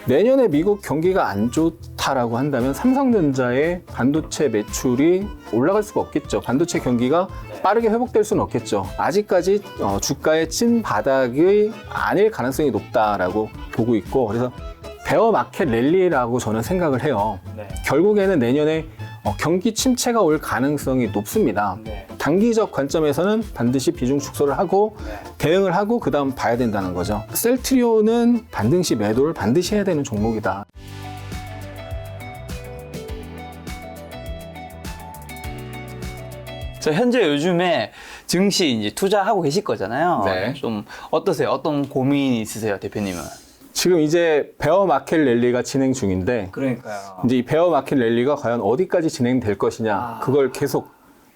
내년에 미국 경기가 안 좋다라고 한다면 삼성전자의 반도체 매출이 올라갈 수가 없겠죠. 반도체 경기가 빠르게 회복될 수는 없겠죠. 아직까지 주가의 찐 바닥이 아닐 가능성이 높다라고 보고 있고, 그래서 베어 마켓 랠리라고 저는 생각을 해요. 결국에는 내년에 경기 침체가 올 가능성이 높습니다. 단기적 관점에서는 반드시 비중 축소를 하고 대응을 하고 그 다음 봐야 된다는 거죠. 셀트리온은 반등시 매도를 반드시 해야 되는 종목이다. 저 현재 요즘에 증시 이제 투자하고 계실 거잖아요. 네. 좀 어떠세요? 어떤 고민이 있으세요, 대표님은? 지금 이제 베어 마켓 랠리가 진행 중인데, 그러니까요. 이제 이 베어 마켓 랠리가 과연 어디까지 진행될 것이냐, 그걸 계속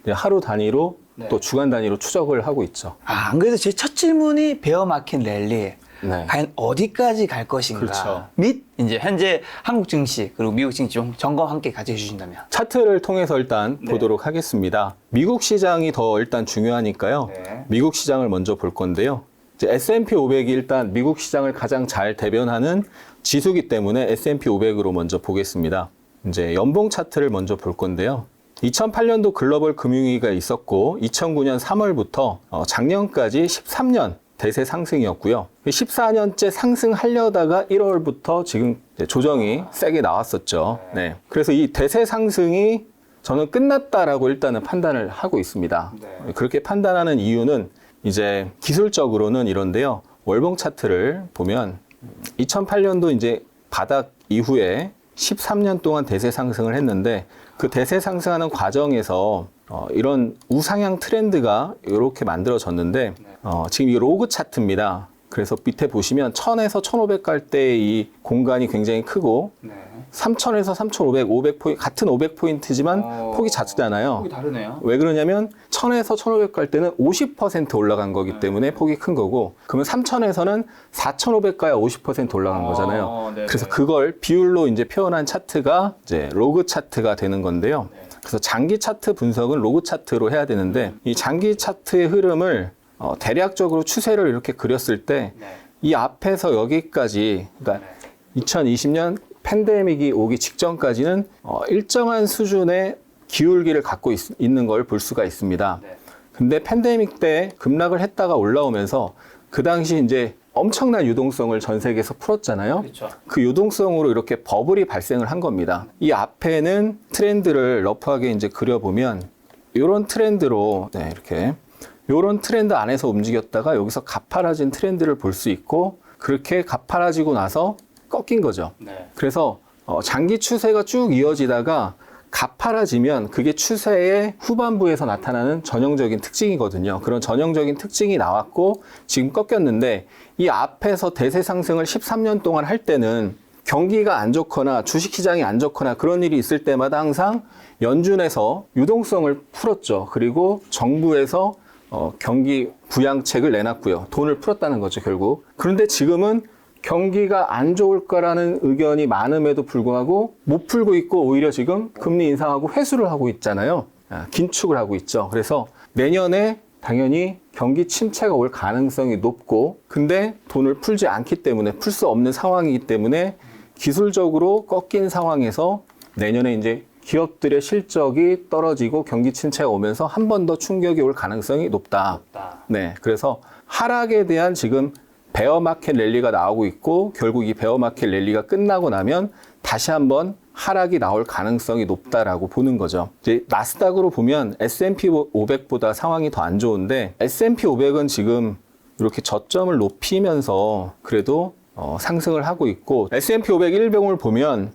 이제 하루 단위로 또 주간 단위로 추적을 하고 있죠. 안 그래도 제 첫 질문이 베어 마켓 랠리. 네. 과연 어디까지 갈 것인가. 그렇죠. 및 이제 현재 한국 증시 그리고 미국 증시 좀 점검 함께 같이 해주신다면. 차트를 통해서 일단 보도록 하겠습니다. 미국 시장이 더 일단 중요하니까요. 미국 시장을 먼저 볼 건데요. 이제 S&P 500이 일단 미국 시장을 가장 잘 대변하는 지수기 때문에 S&P 500으로 먼저 보겠습니다. 이제 연봉 차트를 먼저 볼 건데요. 2008년도 글로벌 금융위기가 있었고 2009년 3월부터 작년까지 13년 대세 상승이었고요. 14년째 상승하려다가 1월부터 지금 조정이 세게 나왔었죠. 네. 그래서 이 대세 상승이 저는 끝났다라고 일단은 판단을 하고 있습니다. 그렇게 판단하는 이유는 이제 기술적으로는 이런데요. 월봉 차트를 보면 2008년도 이제 바닥 이후에 13년 동안 대세 상승을 했는데 그 대세 상승하는 과정에서 이런 우상향 트렌드가 이렇게 만들어졌는데 지금 이 로그 차트입니다. 그래서 밑에 보시면 1000에서 1500 갈 때 이 공간이 굉장히 크고 3000에서 3500, 500포인트, 같은 500포인트지만 폭이 작잖아요. 폭이 다르네요. 왜 그러냐면 1000에서 1500 갈 때는 50% 올라간 거기 때문에 폭이 큰 거고, 그러면 3000에서는 4500 가야 50% 올라간 거잖아요. 그래서 그걸 비율로 이제 표현한 차트가 이제 로그 차트가 되는 건데요. 그래서 장기 차트 분석은 로그 차트로 해야 되는데, 이 장기 차트의 흐름을 대략적으로 추세를 이렇게 그렸을 때 이 앞에서 여기까지, 그러니까 2020년 팬데믹이 오기 직전까지는 일정한 수준의 기울기를 갖고 있는 걸 볼 수가 있습니다. 근데 팬데믹 때 급락을 했다가 올라오면서 그 당시 이제 엄청난 유동성을 전 세계에서 풀었잖아요. 그렇죠. 그 유동성으로 이렇게 버블이 발생을 한 겁니다. 이 앞에는 트렌드를 러프하게 이제 그려보면 이런 트렌드로 이렇게 이런 트렌드 안에서 움직였다가 여기서 가파라진 트렌드를 볼 수 있고, 그렇게 가파라지고 나서 꺾인 거죠. 그래서 장기 추세가 쭉 이어지다가 가파라지면 그게 추세의 후반부에서 나타나는 전형적인 특징이거든요. 그런 전형적인 특징이 나왔고 지금 꺾였는데, 이 앞에서 대세 상승을 13년 동안 할 때는 경기가 안 좋거나 주식시장이 안 좋거나 그런 일이 있을 때마다 항상 연준에서 유동성을 풀었죠. 그리고 정부에서 경기 부양책을 내놨고요. 돈을 풀었다는 거죠, 결국. 그런데 지금은 경기가 안 좋을 거라는 의견이 많음에도 불구하고 못 풀고 있고 오히려 지금 금리 인상하고 회수를 하고 있잖아요. 긴축을 하고 있죠. 그래서 내년에 당연히 경기 침체가 올 가능성이 높고, 근데 돈을 풀지 않기 때문에, 풀 수 없는 상황이기 때문에 기술적으로 꺾인 상황에서 내년에 이제 기업들의 실적이 떨어지고 경기 침체가 오면서 한 번 더 충격이 올 가능성이 높다. 네, 그래서 하락에 대한 지금 베어 마켓 랠리가 나오고 있고, 결국 이 베어 마켓 랠리가 끝나고 나면 다시 한번 하락이 나올 가능성이 높다라고 보는 거죠. 이제 나스닥으로 보면 S&P 500보다 상황이 더 안 좋은데, S&P 500은 지금 이렇게 저점을 높이면서 그래도 상승을 하고 있고, S&P 500 일봉을 보면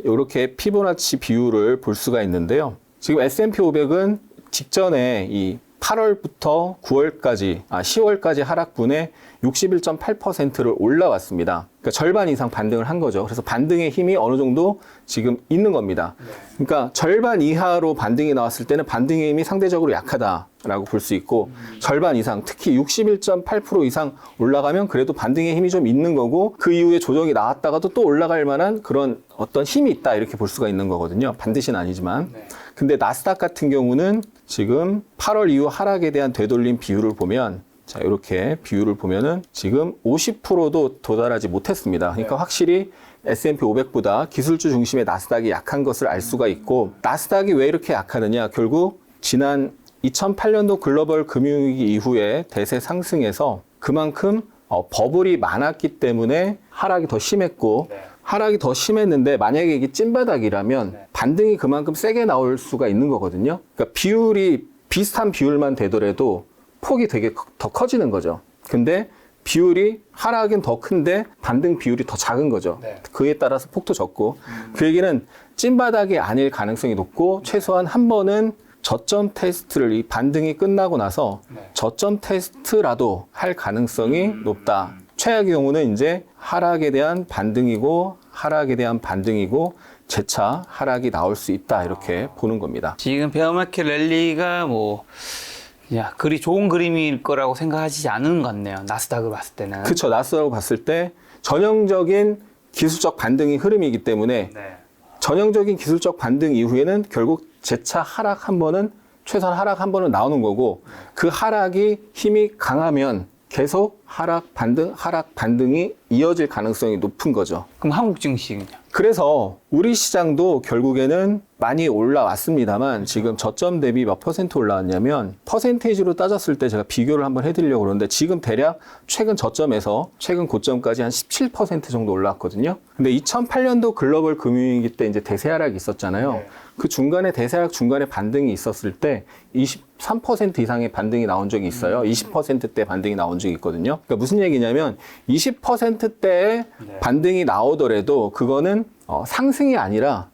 이렇게 피보나치 비율을 볼 수가 있는데요. 지금 S&P 500은 직전에 이 8월부터 9월까지, 10월까지 하락분에 61.8%를 올라왔습니다. 그러니까 절반 이상 반등을 한 거죠. 그래서 반등의 힘이 어느 정도 지금 있는 겁니다. 그러니까 절반 이하로 반등이 나왔을 때는 반등의 힘이 상대적으로 약하다라고 볼 수 있고, 절반 이상, 특히 61.8% 이상 올라가면 그래도 반등의 힘이 좀 있는 거고, 그 이후에 조정이 나왔다가도 또 올라갈 만한 그런 어떤 힘이 있다, 이렇게 볼 수가 있는 거거든요. 반드시는 아니지만. 근데 나스닥 같은 경우는 지금 8월 이후 하락에 대한 되돌림 비율을 보면 자, 이렇게 비율을 보면은 지금 50%도 도달하지 못했습니다. 그러니까 확실히 S&P 500보다 기술주 중심의 나스닥이 약한 것을 알 수가 있고, 나스닥이 왜 이렇게 약하느냐? 결국 지난 2008년도 글로벌 금융위기 이후에 대세 상승에서 그만큼 버블이 많았기 때문에 하락이 더 심했고, 하락이 더 심했는데 만약에 이게 찐바닥이라면 반등이 그만큼 세게 나올 수가 있는 거거든요. 그러니까 비율이 비슷한 비율만 되더라도 폭이 되게 더 커지는 거죠. 근데 비율이 하락은 더 큰데 반등 비율이 더 작은 거죠. 그에 따라서 폭도 적고, 그 얘기는 찐바닥이 아닐 가능성이 높고, 최소한 한 번은 저점 테스트를, 이 반등이 끝나고 나서 저점 테스트라도 할 가능성이 높다. 최악의 경우는 이제 하락에 대한 반등이고, 하락에 대한 반등이고, 재차 하락이 나올 수 있다, 이렇게 보는 겁니다. 지금 베어마켓 랠리가 그리 좋은 그림일 거라고 생각하시지 않은 것 같네요. 나스닥을 봤을 때는. 그렇죠. 나스닥을 봤을 때 전형적인 기술적 반등의 흐름이기 때문에 전형적인 기술적 반등 이후에는 결국 재차 하락 한 번은, 최소한 하락 한 번은 나오는 거고, 그 하락이 힘이 강하면 계속 하락 반등이 이어질 가능성이 높은 거죠. 그럼 한국 증시는요? 그래서 우리 시장도 결국에는 많이 올라왔습니다만, 지금 저점 대비 몇 퍼센트 올라왔냐면, 퍼센테이지로 따졌을 때 제가 비교를 한번 해드리려고 그러는데, 지금 대략 최근 저점에서 최근 고점까지 한 17% 정도 올라왔거든요. 근데 2008년도 글로벌 금융위기 때 이제 대세 하락이 있었잖아요. 그 중간에 대세 하락 중간에 반등이 있었을 때 23% 이상의 반등이 나온 적이 있어요. 20%대 반등이 나온 적이 있거든요. 그러니까 무슨 얘기냐면 20%대의 반등이 나오더라도 그거는 상승이 아니라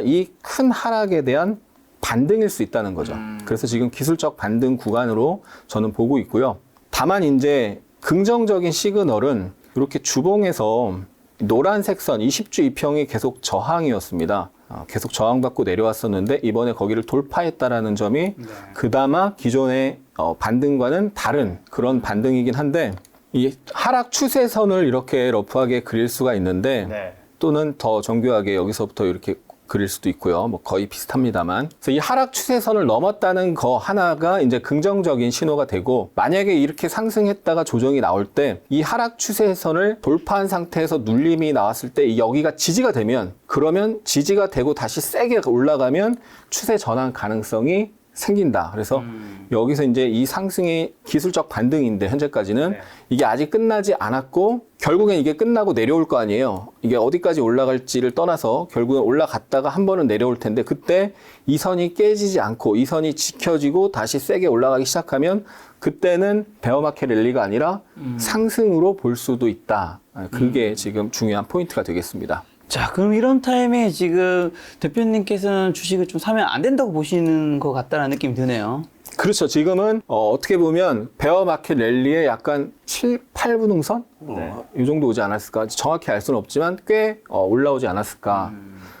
이 큰 하락에 대한 반등일 수 있다는 거죠. 그래서 지금 기술적 반등 구간으로 저는 보고 있고요. 다만 이제 긍정적인 시그널은 이렇게 주봉에서 노란색 선 20주 이평이 계속 저항이었습니다. 계속 저항받고 내려왔었는데 이번에 거기를 돌파했다라는 점이 그나마 기존의 반등과는 다른 그런 반등이긴 한데, 이 하락 추세선을 이렇게 러프하게 그릴 수가 있는데 또는 더 정교하게 여기서부터 이렇게 그릴 수도 있고요. 뭐 거의 비슷합니다만. 그래서 이 하락 추세선을 넘었다는 거 하나가 이제 긍정적인 신호가 되고, 만약에 이렇게 상승했다가 조정이 나올 때 이 하락 추세선을 돌파한 상태에서 눌림이 나왔을 때 여기가 지지가 되면, 그러면 지지가 되고 다시 세게 올라가면 추세 전환 가능성이 생긴다. 그래서 여기서 이제 이 상승이 기술적 반등인데, 현재까지는 이게 아직 끝나지 않았고, 결국엔 이게 끝나고 내려올 거 아니에요. 이게 어디까지 올라갈지를 떠나서 결국엔 올라갔다가 한 번은 내려올 텐데, 그때 이 선이 깨지지 않고 이 선이 지켜지고 다시 세게 올라가기 시작하면 그때는 베어마켓 랠리가 아니라 상승으로 볼 수도 있다. 그게 지금 중요한 포인트가 되겠습니다. 자, 그럼 이런 타임에 지금 대표님께서는 주식을 좀 사면 안 된다고 보시는 것 같다는 느낌이 드네요. 그렇죠. 지금은 어떻게 보면 베어마켓 랠리의 약간 7, 8분응선? 이 정도 오지 않았을까? 정확히 알 수는 없지만 꽤 올라오지 않았을까?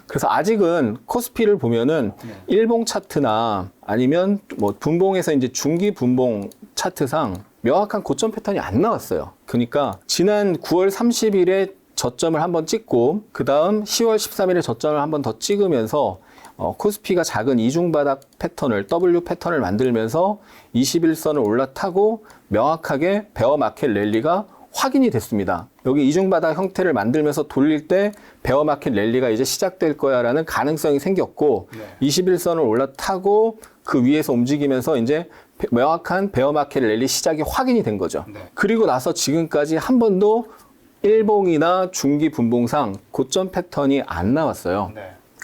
그래서 아직은 코스피를 보면은 일봉 차트나 아니면 뭐 분봉에서 이제 중기 분봉 차트상 명확한 고점 패턴이 안 나왔어요. 그러니까 지난 9월 30일에 저점을 한번 찍고, 그 다음 10월 13일에 저점을 한번 더 찍으면서 코스피가 작은 이중바닥 패턴을, W 패턴을 만들면서 21선을 올라타고 명확하게 베어마켓 랠리가 확인이 됐습니다. 여기 이중바닥 형태를 만들면서 돌릴 때 베어마켓 랠리가 이제 시작될 거야라는 가능성이 생겼고, 21선을 올라타고 그 위에서 움직이면서 이제 명확한 베어마켓 랠리 시작이 확인이 된 거죠. 그리고 나서 지금까지 한 번도 일봉이나 중기 분봉상 고점 패턴이 안 나왔어요.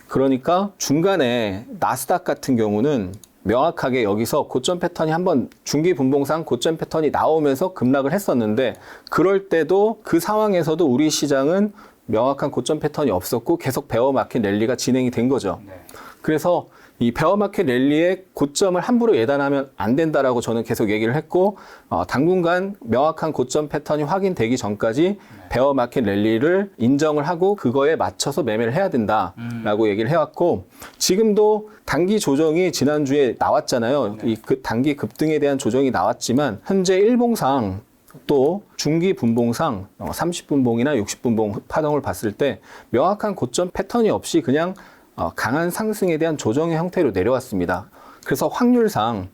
그러니까 중간에 나스닥 같은 경우는 명확하게 여기서 고점 패턴이 한번 중기 분봉상 고점 패턴이 나오면서 급락을 했었는데, 그럴 때도 그 상황에서도 우리 시장은 명확한 고점 패턴이 없었고 계속 베어마켓 랠리가 진행이 된 거죠. 그래서 이 베어마켓 랠리의 고점을 함부로 예단하면 안 된다라고 저는 계속 얘기를 했고, 당분간 명확한 고점 패턴이 확인되기 전까지 베어마켓 랠리를 인정을 하고 그거에 맞춰서 매매를 해야 된다라고 얘기를 해왔고, 지금도 단기 조정이 지난주에 나왔잖아요. 이 단기 급등에 대한 조정이 나왔지만 현재 일봉상 또 중기 분봉상 30분봉이나 60분봉 파동을 봤을 때 명확한 고점 패턴이 없이 그냥 강한 상승에 대한 조정의 형태로 내려왔습니다. 그래서 확률상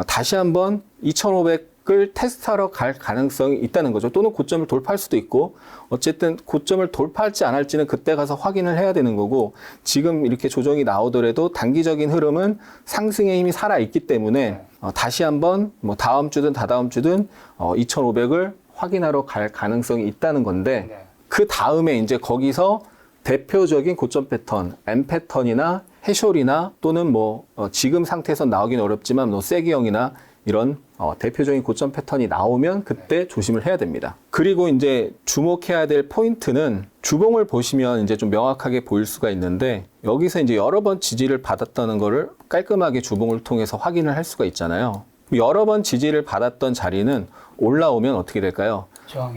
다시 한번 2500 고점을 테스트하러 갈 가능성이 있다는 거죠. 또는 고점을 돌파할 수도 있고 어쨌든 고점을 돌파할지 안 할지는 그때 가서 확인을 해야 되는 거고 지금 이렇게 조정이 나오더라도 단기적인 흐름은 상승의 힘이 살아있기 때문에 다시 한번 뭐 다음 주든 다다음 주든 2,500을 확인하러 갈 가능성이 있다는 건데 그 다음에 이제 거기서 대표적인 고점 패턴, M 패턴이나 해쇼리나 또는 뭐 지금 상태에서 나오긴 어렵지만 뭐 세기형이나 이런 대표적인 고점 패턴이 나오면 그때 조심을 해야 됩니다. 그리고 이제 주목해야 될 포인트는 주봉을 보시면 이제 좀 명확하게 보일 수가 있는데 여기서 이제 여러 번 지지를 받았다는 거를 깔끔하게 주봉을 통해서 확인을 할 수가 있잖아요. 여러 번 지지를 받았던 자리는 올라오면 어떻게 될까요?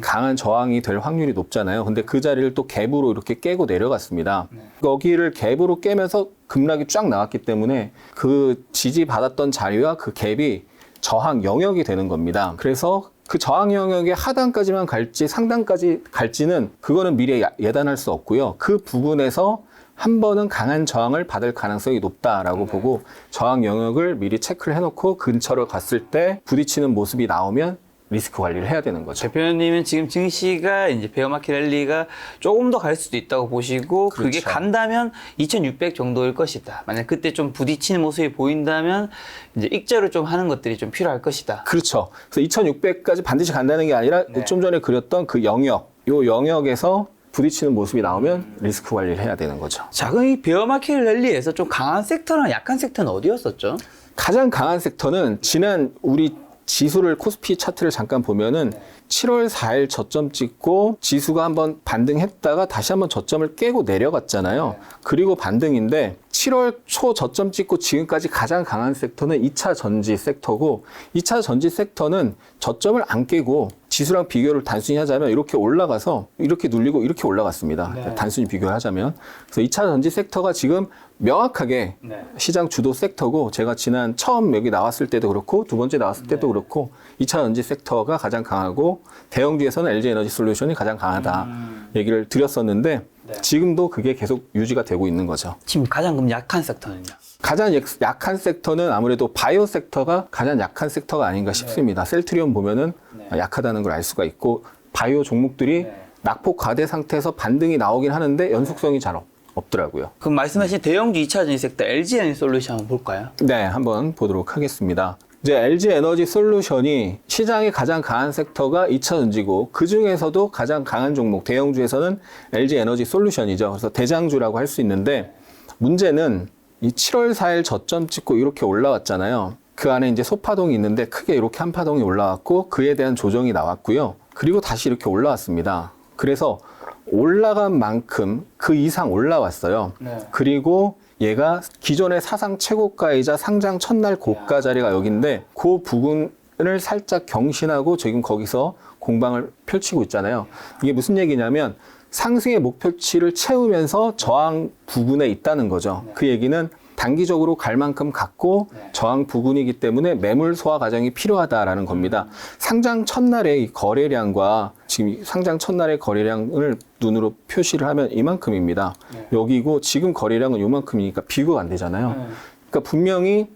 강한 저항이 될 확률이 높잖아요. 근데 그 자리를 또 갭으로 이렇게 깨고 내려갔습니다. 여기를 갭으로 깨면서 급락이 쫙 나왔기 때문에 그 지지받았던 자리와 그 갭이 저항 영역이 되는 겁니다. 그래서 그 저항 영역의 하단까지만 갈지 상단까지 갈지는 그거는 미리 예단할 수 없고요. 그 부분에서 한 번은 강한 저항을 받을 가능성이 높다라고 보고 저항 영역을 미리 체크를 해놓고 근처로 갔을 때 부딪히는 모습이 나오면 리스크 관리를 해야 되는 거죠. 대표님은 지금 증시가 이제 베어마켓 랠리가 조금 더 갈 수도 있다고 보시고 그렇죠. 그게 간다면 2,600 정도일 것이다. 만약 그때 좀 부딪히는 모습이 보인다면 이제 익절을 좀 하는 것들이 좀 필요할 것이다. 그렇죠. 그래서 2,600까지 반드시 간다는 게 아니라 좀 전에 그렸던 그 영역, 요 영역에서 부딪히는 모습이 나오면 리스크 관리를 해야 되는 거죠. 자, 그럼 이 베어마켓 랠리에서 좀 강한 섹터랑 약한 섹터는 어디였었죠? 가장 강한 섹터는 지난 우리 지수를 코스피 차트를 잠깐 보면은 7월 4일 저점 찍고 지수가 한번 반등했다가 다시 한번 저점을 깨고 내려갔잖아요. 그리고 반등인데 7월 초 저점 찍고 지금까지 가장 강한 섹터는 2차 전지 섹터고 2차 전지 섹터는 저점을 안 깨고 지수랑 비교를 단순히 하자면 이렇게 올라가서 이렇게 눌리고 이렇게 올라갔습니다. 단순히 비교를 하자면. 그래서 2차 전지 섹터가 지금 명확하게 시장 주도 섹터고 제가 지난 처음 여기 나왔을 때도 그렇고 두 번째 나왔을 때도 그렇고 2차 전지 섹터가 가장 강하고 대형주에서는 LG에너지솔루션이 가장 강하다 얘기를 드렸었는데 지금도 그게 계속 유지가 되고 있는 거죠. 지금 가장 그럼 약한 섹터는요? 가장 약한 섹터는 아무래도 바이오 섹터가 가장 약한 섹터가 아닌가 싶습니다. 셀트리온 보면은 약하다는 걸 알 수가 있고 바이오 종목들이 낙폭 과대 상태에서 반등이 나오긴 하는데 연속성이 잘 없더라고요. 그럼 말씀하신 대형주 2차 전지 섹터 LG에너지솔루션 한번 볼까요? 네, 한번 보도록 하겠습니다. 이제 LG에너지솔루션이 시장의 가장 강한 섹터가 2차 전지고 그 중에서도 가장 강한 종목 대형주에서는 LG에너지솔루션이죠. 그래서 대장주라고 할 수 있는데 문제는 이 7월 4일 저점 찍고 이렇게 올라왔잖아요. 그 안에 이제 소파동이 있는데 크게 이렇게 한 파동이 올라왔고 그에 대한 조정이 나왔고요. 그리고 다시 이렇게 올라왔습니다. 그래서 올라간 만큼 그 이상 올라왔어요. 그리고 얘가 기존의 사상 최고가이자 상장 첫날 고가 자리가 여기인데 그 부분을 살짝 경신하고 지금 거기서 공방을 펼치고 있잖아요. 이게 무슨 얘기냐면 상승의 목표치를 채우면서 저항 부근에 있다는 거죠. 그 얘기는 단기적으로 갈 만큼 갔고 저항 부근이기 때문에 매물 소화 과정이 필요하다라는 겁니다. 상장 첫날의 이 거래량과 지금 상장 첫날의 거래량을 눈으로 표시를 하면 이만큼입니다. 여기고 지금 거래량은 이만큼이니까 비교가 안 되잖아요. 그러니까 분명히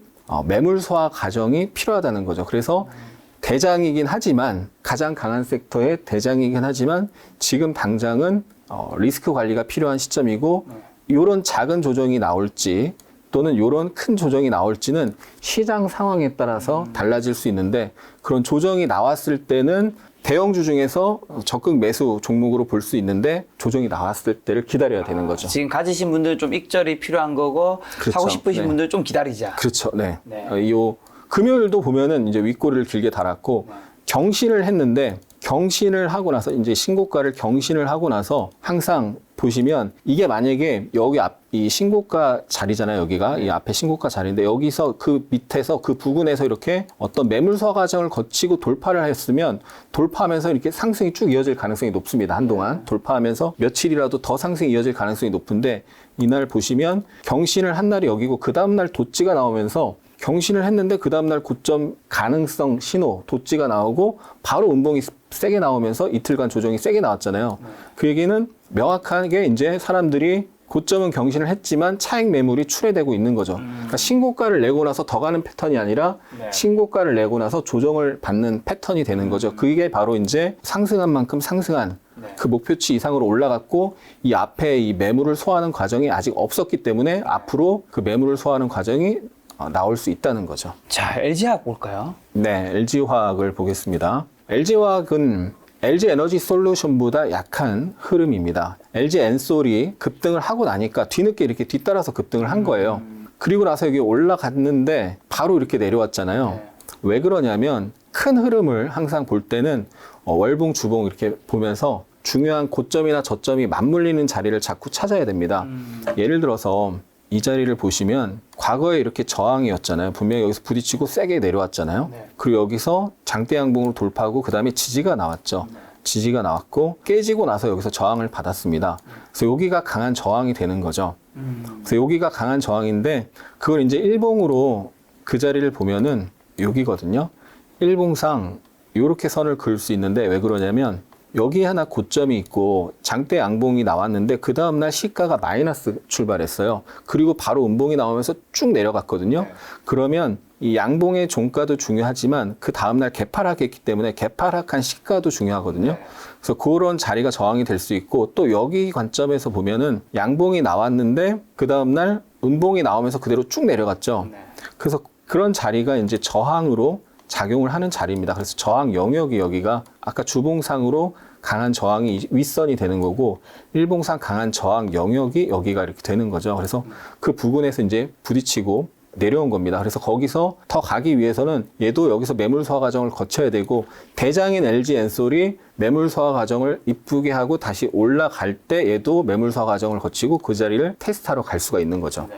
매물 소화 과정이 필요하다는 거죠. 그래서 대장이긴 하지만 가장 강한 섹터의 대장이긴 하지만 지금 당장은 리스크 관리가 필요한 시점이고 이런 작은 조정이 나올지 또는 이런 큰 조정이 나올지는 시장 상황에 따라서 달라질 수 있는데 그런 조정이 나왔을 때는 대형주 중에서 적극 매수 종목으로 볼 수 있는데 조정이 나왔을 때를 기다려야 되는 거죠. 지금 가지신 분들은 좀 익절이 필요한 거고 그렇죠. 사고 싶으신 분들은 좀 기다리자. 그렇죠. 네. 요 금요일도 보면은 이제 윗꼬리를 길게 달았고 경신을 했는데 경신을 하고 나서 이제 신고가를 경신을 하고 나서 항상 보시면 이게 만약에 여기 이 신고가 자리잖아요. 여기가 이 앞에 신고가 자리인데 여기서 그 밑에서 그 부근에서 이렇게 어떤 매물 소화 과정을 거치고 돌파를 했으면 돌파하면서 이렇게 상승이 쭉 이어질 가능성이 높습니다. 한동안 돌파하면서 며칠이라도 더 상승이 이어질 가능성이 높은데 이날 보시면 경신을 한 날이 여기고 그 다음날 도찌가 나오면서 경신을 했는데 그 다음날 고점 가능성 신호 도찌가 나오고 바로 음봉이 세게 나오면서 이틀간 조정이 세게 나왔잖아요. 그 얘기는 명확하게 이제 사람들이 고점은 경신을 했지만 차익 매물이 출회되고 있는 거죠. 그러니까 신고가를 내고 나서 더 가는 패턴이 아니라 신고가를 내고 나서 조정을 받는 패턴이 되는 거죠. 그게 바로 이제 상승한 만큼 상승한 그 목표치 이상으로 올라갔고 이 앞에 이 매물을 소화하는 과정이 아직 없었기 때문에 앞으로 그 매물을 소화하는 과정이 나올 수 있다는 거죠. 자, LG화학 볼까요? 네, LG화학을 보겠습니다. LG화학은 LG에너지솔루션보다 약한 흐름입니다. LG엔솔이 급등을 하고 나니까 뒤늦게 이렇게 뒤따라서 급등을 한 거예요. 그리고 나서 여기 올라갔는데 바로 이렇게 내려왔잖아요. 왜 그러냐면 큰 흐름을 항상 볼 때는 월봉, 주봉 이렇게 보면서 중요한 고점이나 저점이 맞물리는 자리를 자꾸 찾아야 됩니다. 예를 들어서 이 자리를 보시면 과거에 이렇게 저항이었잖아요. 분명히 여기서 부딪히고 세게 내려왔잖아요. 그리고 여기서 장대 양봉으로 돌파하고 그 다음에 지지가 나왔죠. 지지가 나왔고 깨지고 나서 여기서 저항을 받았습니다. 그래서 여기가 강한 저항이 되는 거죠. 그래서 여기가 강한 저항인데 그걸 이제 일봉으로 그 자리를 보면은 여기거든요. 일봉상 이렇게 선을 그을 수 있는데 왜 그러냐면 여기 하나 고점이 있고 장대 양봉이 나왔는데 그 다음날 시가가 마이너스 출발했어요. 그리고 바로 음봉이 나오면서 쭉 내려갔거든요. 그러면 이 양봉의 종가도 중요하지만 그 다음날 개파락했기 때문에 개파락한 시가도 중요하거든요. 그래서 그런 자리가 저항이 될 수 있고 또 여기 관점에서 보면은 양봉이 나왔는데 그 다음날 음봉이 나오면서 그대로 쭉 내려갔죠. 그래서 그런 자리가 이제 저항으로 작용을 하는 자리입니다. 그래서 저항 영역이 여기가 아까 주봉상으로 강한 저항이 윗선이 되는 거고 일봉상 강한 저항 영역이 여기가 이렇게 되는 거죠. 그래서 그 부분에서 이제 부딪히고 내려온 겁니다. 그래서 거기서 더 가기 위해서는 얘도 여기서 매물 소화 과정을 거쳐야 되고 대장인 LG엔솔이 매물 소화 과정을 이쁘게 하고 다시 올라갈 때 얘도 매물 소화 과정을 거치고 그 자리를 테스트하러 갈 수가 있는 거죠.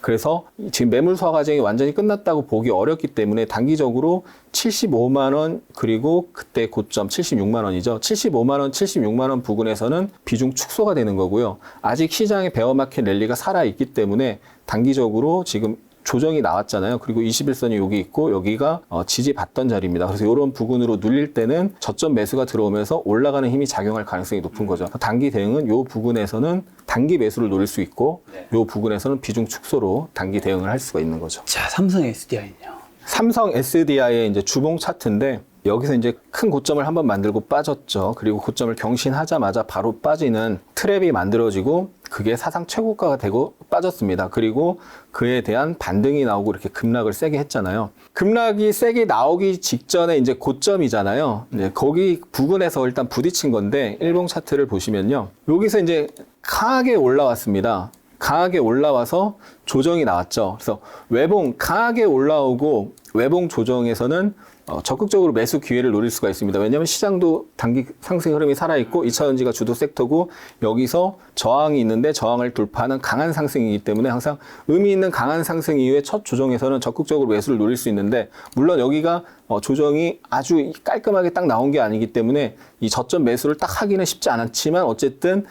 그래서 지금 매물 소화 과정이 완전히 끝났다고 보기 어렵기 때문에 단기적으로 75만 원 그리고 그때 고점 76만 원이죠. 75만 원, 76만 원 부근에서는 비중 축소가 되는 거고요. 아직 시장의 베어마켓 랠리가 살아있기 때문에 단기적으로 지금 조정이 나왔잖아요. 그리고 21선이 여기 있고 여기가 지지받던 자리입니다. 그래서 이런 부근으로 눌릴 때는 저점 매수가 들어오면서 올라가는 힘이 작용할 가능성이 높은 거죠. 단기 대응은 이 부근에서는 단기 매수를 노릴 수 있고 이 부근에서는 비중 축소로 단기 대응을 할 수가 있는 거죠. 자, 삼성 SDI는요? 삼성 SDI의 이제 주봉 차트인데 여기서 이제 큰 고점을 한번 만들고 빠졌죠. 그리고 고점을 경신하자마자 바로 빠지는 트랩이 만들어지고 그게 사상 최고가가 되고 빠졌습니다. 그리고 그에 대한 반등이 나오고 이렇게 급락을 세게 했잖아요. 급락이 세게 나오기 직전에 이제 고점이잖아요. 이제 거기 부근에서 일단 부딪힌 건데 일봉 차트를 보시면요. 여기서 이제 강하게 올라왔습니다. 강하게 올라와서 조정이 나왔죠. 그래서 외봉 강하게 올라오고 외봉 조정에서는 적극적으로 매수 기회를 노릴 수가 있습니다. 왜냐하면 시장도 단기 상승 흐름이 살아있고 2차전지가 주도 섹터고 여기서 저항이 있는데 저항을 돌파하는 강한 상승이기 때문에 항상 의미 있는 강한 상승 이후에 첫 조정에서는 적극적으로 매수를 노릴 수 있는데 물론 여기가 조정이 아주 깔끔하게 딱 나온 게 아니기 때문에 이 저점 매수를 딱 하기는 쉽지 않았지만 어쨌든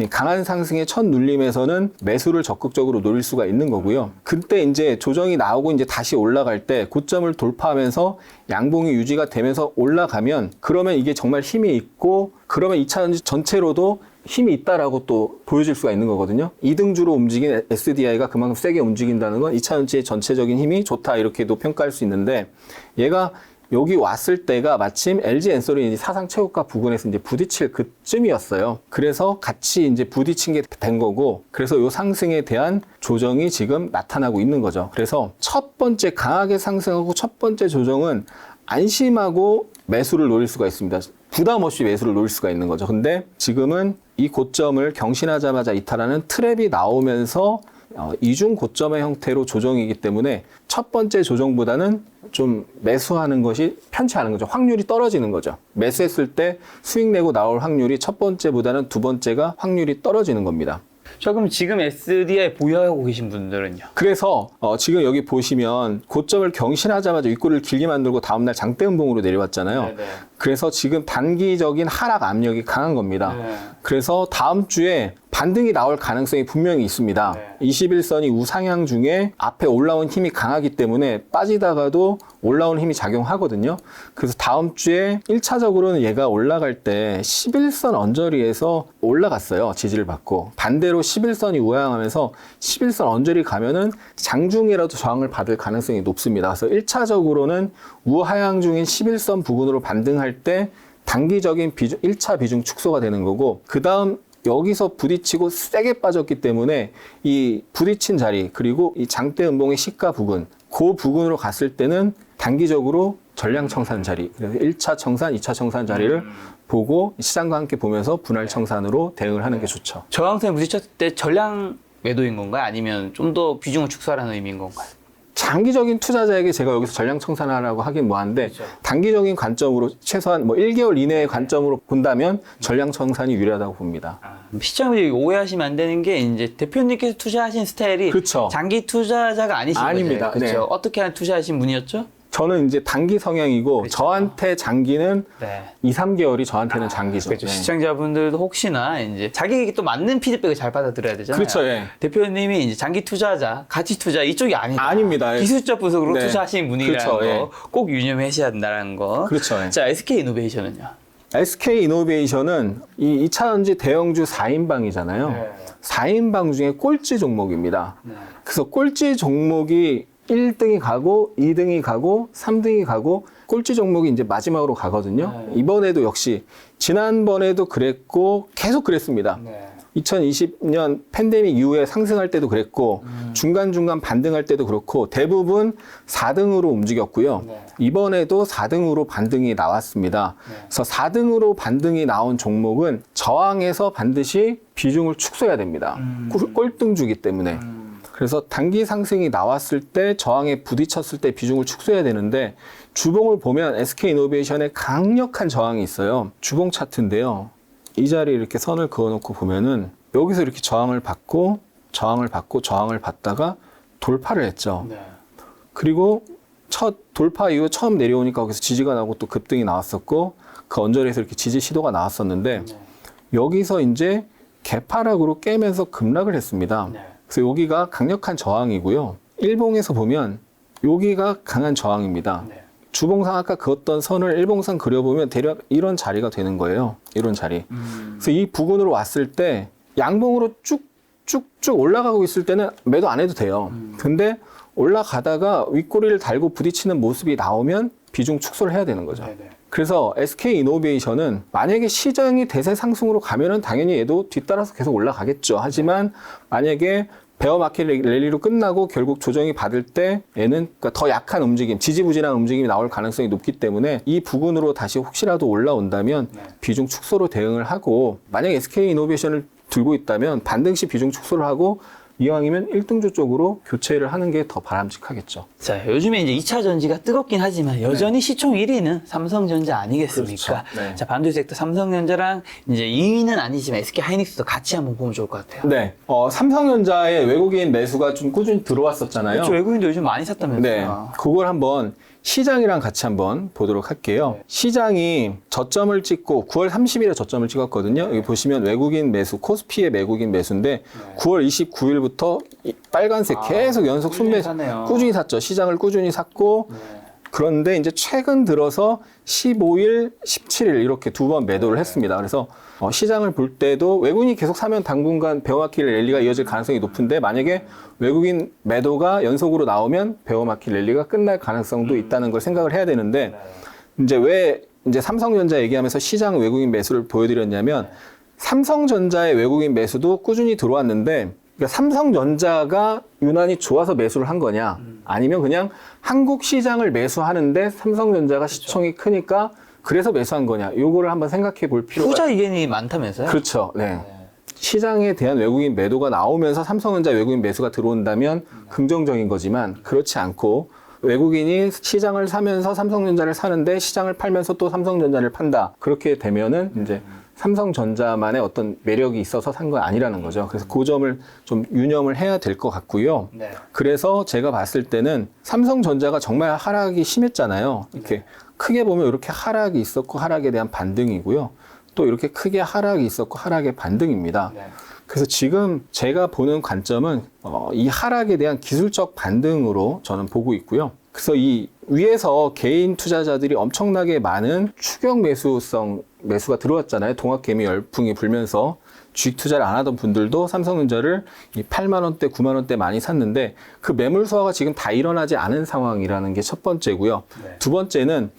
강한 상승의 첫 눌림에서는 매수를 적극적으로 노릴 수가 있는 거고요. 그때 이제 조정이 나오고 이제 다시 올라갈 때 고점을 돌파하면서 양봉이 유지가 되면서 올라가면 그러면 이게 정말 힘이 있고 그러면 2차전지 전체로도 힘이 있다라고 또 보여줄 수가 있는 거거든요. 2등주로 움직인 SDI가 그만큼 세게 움직인다는 건 2차전지의 전체적인 힘이 좋다 이렇게도 평가할 수 있는데 얘가 여기 왔을 때가 마침 LG엔솔이 사상 최고가 부근에서 이제 부딪힐 그쯤이었어요. 그래서 같이 이제 부딪힌 게 된 거고, 그래서 이 상승에 대한 조정이 지금 나타나고 있는 거죠. 그래서 첫 번째 강하게 상승하고 첫 번째 조정은 안심하고 매수를 노릴 수가 있습니다. 부담 없이 매수를 노릴 수가 있는 거죠. 근데 지금은 이 고점을 경신하자마자 이탈하는 트랩이 나오면서 이중 고점의 형태로 조정이기 때문에 첫 번째 조정보다는 좀 매수하는 것이 편치 않은 거죠. 확률이 떨어지는 거죠. 매수했을 때 수익 내고 나올 확률이 첫 번째보다는 두 번째가 확률이 떨어지는 겁니다. 자, 그럼 지금 SDI 보유하고 계신 분들은요? 그래서 지금 여기 보시면 고점을 경신하자마자 윗골을 길게 만들고 다음날 장대음봉으로 내려왔잖아요. 그래서 지금 단기적인 하락 압력이 강한 겁니다. 그래서 다음 주에 반등이 나올 가능성이 분명히 있습니다. 21선이 우상향 중에 앞에 올라온 힘이 강하기 때문에 빠지다가도 올라온 힘이 작용하거든요. 그래서 다음 주에 1차적으로는 얘가 올라갈 때 11선 언저리에서 올라갔어요. 지지를 받고. 반대로 11선이 우하향하면서 11선 언저리 가면은 장중이라도 저항을 받을 가능성이 높습니다. 그래서 1차적으로는 우하향 중인 11선 부근으로 반등할 때 단기적인 1차 비중 축소가 되는 거고, 그 다음 여기서 부딪히고 세게 빠졌기 때문에 이 부딪힌 자리, 그리고 이 장대 음봉의 시가 부근, 그 부근으로 갔을 때는 단기적으로 전량 청산 자리, 그래서 1차 청산, 2차 청산 자리를 보고 시장과 함께 보면서 분할 청산으로 대응을 하는 게 좋죠. 저항선에 부딪혔을 때 전량 매도인 건가요? 아니면 좀 더 비중을 축소하라는 의미인 건가요? 장기적인 투자자에게 제가 여기서 전량 청산하라고 하긴 뭐한데, 그렇죠. 단기적인 관점으로 최소한 뭐 1개월 이내의 관점으로 본다면 전량 청산이 유리하다고 봅니다. 시청자분들이 오해하시면 안 되는 게, 이제 대표님께서 투자하신 스타일이 그렇죠. 장기 투자자가 아니신 아닙니다. 거죠. 그렇죠. 네. 어떻게 투자하신 분이었죠? 저는 이제 단기 성향이고, 그렇죠. 저한테 장기는 네. 2, 3개월이 저한테는 장기죠. 그렇죠. 네. 시청자분들도 혹시나 이제 자기에게 또 맞는 피드백을 잘 받아들여야 되잖아요. 그렇죠. 예. 대표님이 이제 장기 투자자, 가치 투자 이쪽이 아니다. 아닙니다. 예. 기술적 분석으로 네. 투자하시는 분이라는 그렇죠. 거 예. 꼭 유념하셔야 된다는 거. 그렇죠. 예. 자, SK 이노베이션은요? SK 이노베이션은 이 2차전지 대형주 4인방이잖아요. 4인방 중에 꼴찌 종목입니다. 그래서 꼴찌 종목이 1등이 가고 2등이 가고 3등이 가고 꼴찌 종목이 이제 마지막으로 가거든요. 이번에도 역시 지난번에도 그랬고 계속 그랬습니다. 2020년 팬데믹 이후에 상승할 때도 그랬고 중간중간 반등할 때도 그렇고 대부분 4등으로 움직였고요. 이번에도 4등으로 반등이 나왔습니다. 그래서 4등으로 반등이 나온 종목은 저항에서 반드시 비중을 축소해야 됩니다. 꼴등주기 때문에. 그래서 단기 상승이 나왔을 때 저항에 부딪혔을 때 비중을 축소해야 되는데, 주봉을 보면 SK 이노베이션에 강력한 저항이 있어요. 주봉 차트인데요. 이 자리에 이렇게 선을 그어놓고 보면은 여기서 이렇게 저항을 받고 저항을 받다가 돌파를 했죠. 그리고 첫 돌파 이후 처음 내려오니까 거기서 지지가 나고 또 급등이 나왔었고, 그 언저리에서 이렇게 지지 시도가 나왔었는데 여기서 이제 개파락으로 깨면서 급락을 했습니다. 그래서 여기가 강력한 저항이고요. 일봉에서 보면 여기가 강한 저항입니다. 주봉상 아까 그었던 선을 일봉상 그려보면 대략 이런 자리가 되는 거예요. 이런 자리. 그래서 이 부근으로 왔을 때 양봉으로 쭉쭉쭉 올라가고 있을 때는 매도 안 해도 돼요. 근데 올라가다가 윗꼬리를 달고 부딪히는 모습이 나오면 비중 축소를 해야 되는 거죠. 그래서 SK 이노베이션은 만약에 시장이 대세 상승으로 가면은 당연히 얘도 뒤따라서 계속 올라가겠죠. 하지만 만약에 베어 마켓 랠리로 끝나고 결국 조정이 받을 때 얘는 그러니까 더 약한 움직임, 지지부진한 움직임이 나올 가능성이 높기 때문에 이 부근으로 다시 혹시라도 올라온다면 비중 축소로 대응을 하고, 만약에 SK 이노베이션을 들고 있다면 반등 시 비중 축소를 하고 이왕이면 1등주 쪽으로 교체를 하는 게 더 바람직하겠죠. 자, 요즘에 이제 2차 전지가 뜨겁긴 하지만 여전히 시총 1위는 삼성전자 아니겠습니까? 그렇죠. 네. 자, 반도체 섹터 삼성전자랑 이제 2위는 아니지만 SK 하이닉스도 같이 한번 보면 좋을 것 같아요. 네. 삼성전자의 외국인 매수가 좀 꾸준히 들어왔었잖아요. 그렇죠. 외국인도 요즘 많이 샀다면서요. 네. 그걸 한번 시장이랑 같이 한번 보도록 할게요. 시장이 저점을 찍고 9월 30일에 저점을 찍었거든요. 여기 보시면 외국인 매수, 코스피의 외국인 매수인데 9월 29일부터 빨간색 계속 연속 꾸준히 순매수 사네요. 꾸준히 샀죠. 시장을 꾸준히 샀고, 그런데 이제 최근 들어서 15일, 17일 이렇게 두 번 매도를 했습니다. 그래서 시장을 볼 때도 외국인이 계속 사면 당분간 베어마켓 랠리가 이어질 가능성이 높은데, 만약에 외국인 매도가 연속으로 나오면 베어마켓 랠리가 끝날 가능성도 있다는 걸 생각을 해야 되는데, 이제 왜 이제 삼성전자 얘기하면서 시장 외국인 매수를 보여드렸냐면, 삼성전자의 외국인 매수도 꾸준히 들어왔는데, 그러니까 삼성전자가 유난히 좋아서 매수를 한 거냐, 아니면 그냥 한국 시장을 매수하는데 삼성전자가 시총이 크니까 그래서 매수한 거냐, 요거를 한번 생각해 볼 필요가 후자 의견이 많다면서요? 그렇죠. 네. 시장에 대한 외국인 매도가 나오면서 삼성전자 외국인 매수가 들어온다면 긍정적인 거지만, 그렇지 않고 외국인이 시장을 사면서 삼성전자를 사는데 시장을 팔면서 또 삼성전자를 판다, 그렇게 되면은 이제 삼성전자만의 어떤 매력이 있어서 산 건 아니라는 거죠. 그래서 그 점을 좀 유념을 해야 될 것 같고요. 그래서 제가 봤을 때는 삼성전자가 정말 하락이 심했잖아요. 이렇게 크게 보면 이렇게 하락이 있었고 하락에 대한 반등이고요. 또 이렇게 크게 하락이 있었고 하락의 반등입니다. 그래서 지금 제가 보는 관점은 이 하락에 대한 기술적 반등으로 저는 보고 있고요. 그래서 이 위에서 개인 투자자들이 엄청나게 많은 추격 매수가 들어왔잖아요. 동학개미 열풍이 불면서 주식 투자를 안 하던 분들도 삼성전자를 이 8만 원대, 9만 원대 많이 샀는데 그 매물 소화가 지금 다 일어나지 않은 상황이라는 게 첫 번째고요. 네. 두 번째는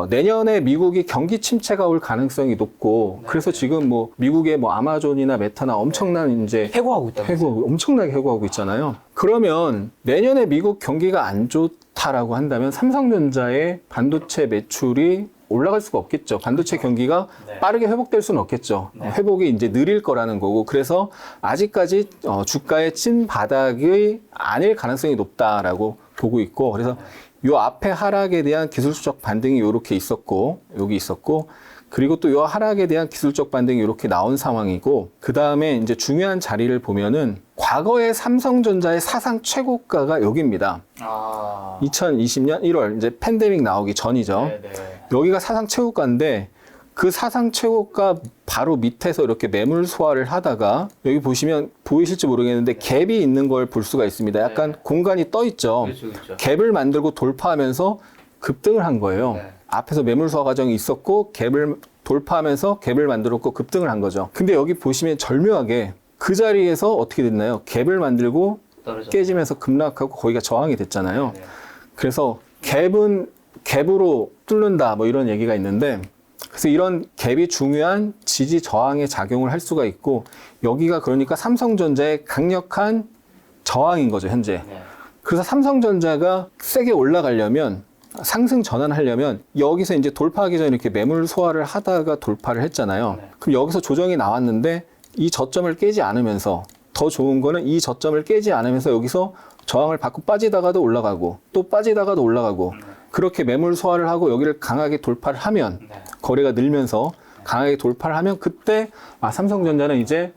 내년에 미국이 경기 침체가 올 가능성이 높고 그래서 지금 뭐 미국의 뭐 아마존이나 메타나 엄청난 이제 해고하고 있다. 엄청나게 해고하고 있잖아요. 그러면 내년에 미국 경기가 안 좋다라고 한다면 삼성전자의 반도체 매출이 올라갈 수가 없겠죠. 반도체 경기가 네. 빠르게 회복될 수는 없겠죠. 네. 회복이 이제 느릴 거라는 거고 그래서 아직까지 주가의 찐 바닥이 아닐 가능성이 높다라고 보고 있고 그래서 요 앞에 하락에 대한 기술적 반등이 요렇게 있었고 여기 있었고 그리고 또 요 하락에 대한 기술적 반등이 이렇게 나온 상황이고 그 다음에 이제 중요한 자리를 보면은 과거의 삼성전자의 사상 최고가가 여기입니다. 2020년 1월 이제 팬데믹 나오기 전이죠. 네네. 여기가 사상 최고가인데 그 사상 최고가 바로 밑에서 이렇게 매물 소화를 하다가 여기 보시면 보이실지 모르겠는데 갭이 있는 걸 볼 수가 있습니다. 약간 네. 공간이 떠 있죠. 그렇죠. 갭을 만들고 돌파하면서 급등을 한 거예요. 네. 앞에서 매물 소화 과정이 있었고 갭을 돌파하면서 갭을 만들었고 급등을 한 거죠. 근데 여기 보시면 절묘하게 그 자리에서 어떻게 됐나요? 갭을 만들고 떨어졌네. 깨지면서 급락하고 거기가 저항이 됐잖아요. 네. 그래서 갭은 갭으로 뚫는다 뭐 이런 얘기가 있는데 그래서 이런 갭이 중요한 지지 저항의 작용을 할 수가 있고 여기가 그러니까 삼성전자의 강력한 저항인 거죠 현재. 네. 그래서 삼성전자가 세게 올라가려면 상승 전환하려면 여기서 이제 돌파하기 전에 이렇게 매물 소화를 하다가 돌파를 했잖아요. 네. 그럼 여기서 조정이 나왔는데 이 저점을 깨지 않으면서 더 좋은 거는 이 저점을 깨지 않으면서 여기서 저항을 받고 빠지다가도 올라가고 또 빠지다가도 올라가고 그렇게 매물 소화를 하고 여기를 강하게 돌파를 하면 네. 거래가 늘면서 강하게 돌파를 하면 그때 삼성전자는 이제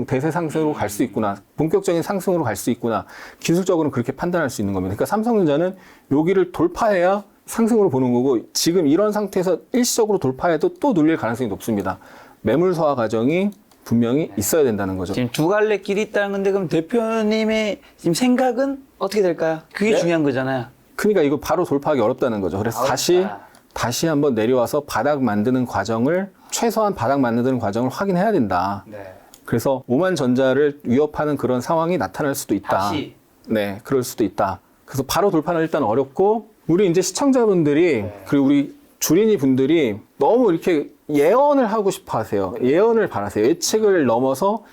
대세 상승으로 갈 수 있구나. 본격적인 상승으로 갈 수 있구나. 기술적으로는 그렇게 판단할 수 있는 겁니다. 그러니까 삼성전자는 여기를 돌파해야 상승으로 보는 거고 지금 이런 상태에서 일시적으로 돌파해도 또 눌릴 가능성이 높습니다. 매물 소화 과정이 분명히 있어야 된다는 거죠. 지금 두 갈래 길이 있다는 건데 그럼 대표님의 지금 생각은 어떻게 될까요? 그게 네? 중요한 거잖아요. 그러니까 이거 바로 돌파하기 어렵다는 거죠. 그래서 다시 한번 내려와서 바닥 만드는 과정을 최소한 바닥 만드는 과정을 확인해야 된다. 네. 그래서 오만전자를 위협하는 그런 상황이 나타날 수도 있다. 다시. 네, 그럴 수도 있다. 그래서 바로 돌파는 일단 어렵고 우리 이제 시청자분들이 그리고 우리 주린이 분들이 너무 이렇게 예언을 하고 싶어 하세요. 예언을 바라세요. 예측을 넘어서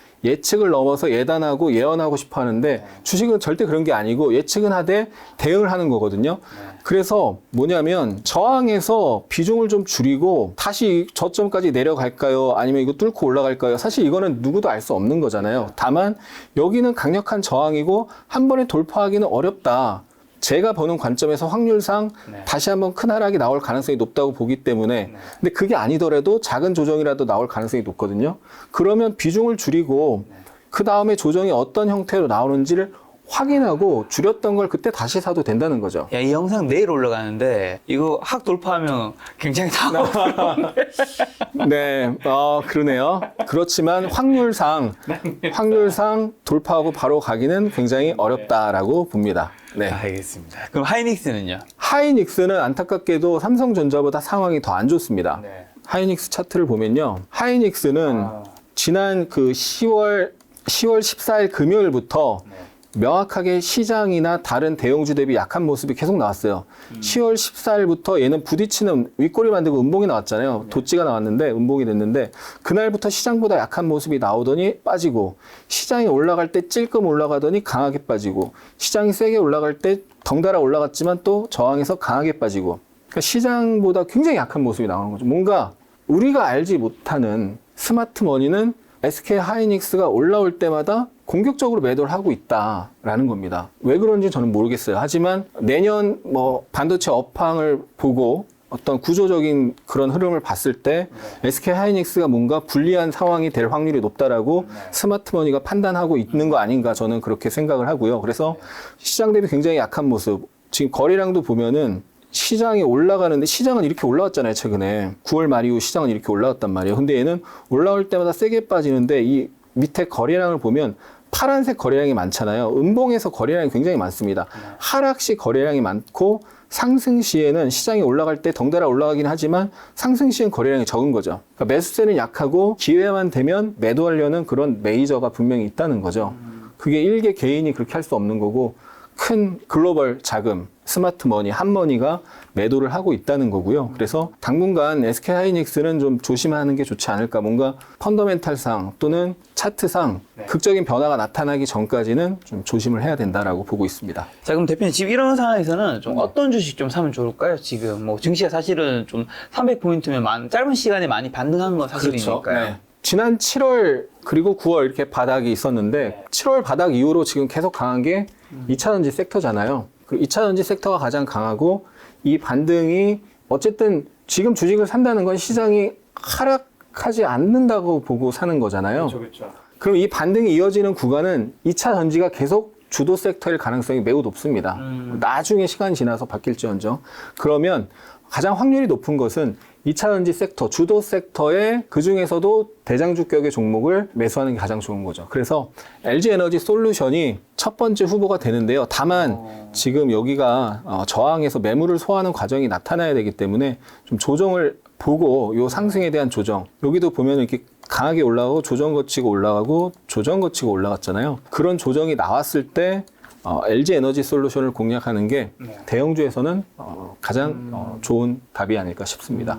예단하고 예언하고 싶어 하는데 주식은 절대 그런 게 아니고 예측은 하되 대응을 하는 거거든요. 그래서 뭐냐면 저항에서 비중을 좀 줄이고 다시 저점까지 내려갈까요? 아니면 이거 뚫고 올라갈까요? 사실 이거는 누구도 알 수 없는 거잖아요. 다만 여기는 강력한 저항이고 한 번에 돌파하기는 어렵다. 제가 보는 관점에서 확률상 다시 한번 큰 하락이 나올 가능성이 높다고 보기 때문에 근데 그게 아니더라도 작은 조정이라도 나올 가능성이 높거든요. 그러면 비중을 줄이고 그 다음에 조정이 어떤 형태로 나오는지를 확인하고 줄였던 걸 그때 다시 사도 된다는 거죠. 야, 이 영상 내일 올라가는데 이거 확 돌파하면 굉장히 당황스러운데. 네, 그러네요. 그렇지만 확률상 돌파하고 바로 가기는 굉장히 어렵다라고 봅니다. 네. 알겠습니다. 그럼 하이닉스는요? 하이닉스는 안타깝게도 삼성전자보다 상황이 더 안 좋습니다. 네. 하이닉스 차트를 보면요. 하이닉스는 지난 그 10월 14일 금요일부터 명확하게 시장이나 다른 대형주 대비 약한 모습이 계속 나왔어요. 10월 14일부터 얘는 부딪히는 윗꼬리 만들고 음봉이 나왔잖아요. 도찌가 나왔는데 음봉이 됐는데 그날부터 시장보다 약한 모습이 나오더니 빠지고 시장이 올라갈 때 찔끔 올라가더니 강하게 빠지고 시장이 세게 올라갈 때 덩달아 올라갔지만 또 저항해서 강하게 빠지고 그러니까 시장보다 굉장히 약한 모습이 나오는 거죠. 뭔가 우리가 알지 못하는 스마트 머니는 SK 하이닉스가 올라올 때마다 공격적으로 매도를 하고 있다라는 겁니다. 왜 그런지 저는 모르겠어요. 하지만 내년 뭐 반도체 업황을 보고 어떤 구조적인 그런 흐름을 봤을 때 SK 하이닉스가 뭔가 불리한 상황이 될 확률이 높다라고 스마트머니가 판단하고 있는 거 아닌가 저는 그렇게 생각을 하고요. 그래서 시장 대비 굉장히 약한 모습. 지금 거래량도 보면은 시장이 올라가는데 시장은 이렇게 올라왔잖아요, 최근에. 9월 말 이후 시장은 이렇게 올라왔단 말이에요. 근데 얘는 올라올 때마다 세게 빠지는데 이 밑에 거래량을 보면 파란색 거래량이 많잖아요. 음봉에서 거래량이 굉장히 많습니다. 하락 시 거래량이 많고 상승 시에는 시장이 올라갈 때 덩달아 올라가긴 하지만 상승 시엔 거래량이 적은 거죠. 그러니까 매수세는 약하고 기회만 되면 매도하려는 그런 메이저가 분명히 있다는 거죠. 그게 일개 개인이 그렇게 할 수 없는 거고 큰 글로벌 자금, 스마트 머니, 핫머니가 매도를 하고 있다는 거고요. 그래서 당분간 SK하이닉스는 좀 조심하는 게 좋지 않을까. 뭔가 펀더멘탈상 또는 차트상 극적인 변화가 나타나기 전까지는 좀 조심을 해야 된다라고 보고 있습니다. 자, 그럼 대표님 지금 이런 상황에서는 좀 어떤 주식 좀 사면 좋을까요? 지금 뭐 증시가 사실은 좀 300포인트면 짧은 시간에 많이 반등한 건 사실이니까요. 네. 지난 7월 그리고 9월 이렇게 바닥이 있었는데 7월 바닥 이후로 지금 계속 강한 게 2차전지 섹터잖아요. 그리고 2차전지 섹터가 가장 강하고 이 반등이 어쨌든 지금 주식을 산다는 건 시장이 하락하지 않는다고 보고 사는 거잖아요. 그렇죠. 그럼 이 반등이 이어지는 구간은 2차전지가 계속 주도 섹터일 가능성이 매우 높습니다. 나중에 시간이 지나서 바뀔지언정. 그러면 가장 확률이 높은 것은 2차전지 섹터, 주도 섹터의 그 중에서도 대장주격의 종목을 매수하는 게 가장 좋은 거죠. 그래서 LG에너지 솔루션이 첫 번째 후보가 되는데요. 다만 지금 여기가 저항에서 매물을 소화하는 과정이 나타나야 되기 때문에 좀 조정을 보고 요 상승에 대한 조정. 여기도 보면 이렇게 강하게 올라가고 조정 거치고 올라가고 조정 거치고 올라갔잖아요. 그런 조정이 나왔을 때 LG에너지 솔루션을 공략하는 게 대형주에서는 가장 좋은 답이 아닐까 싶습니다.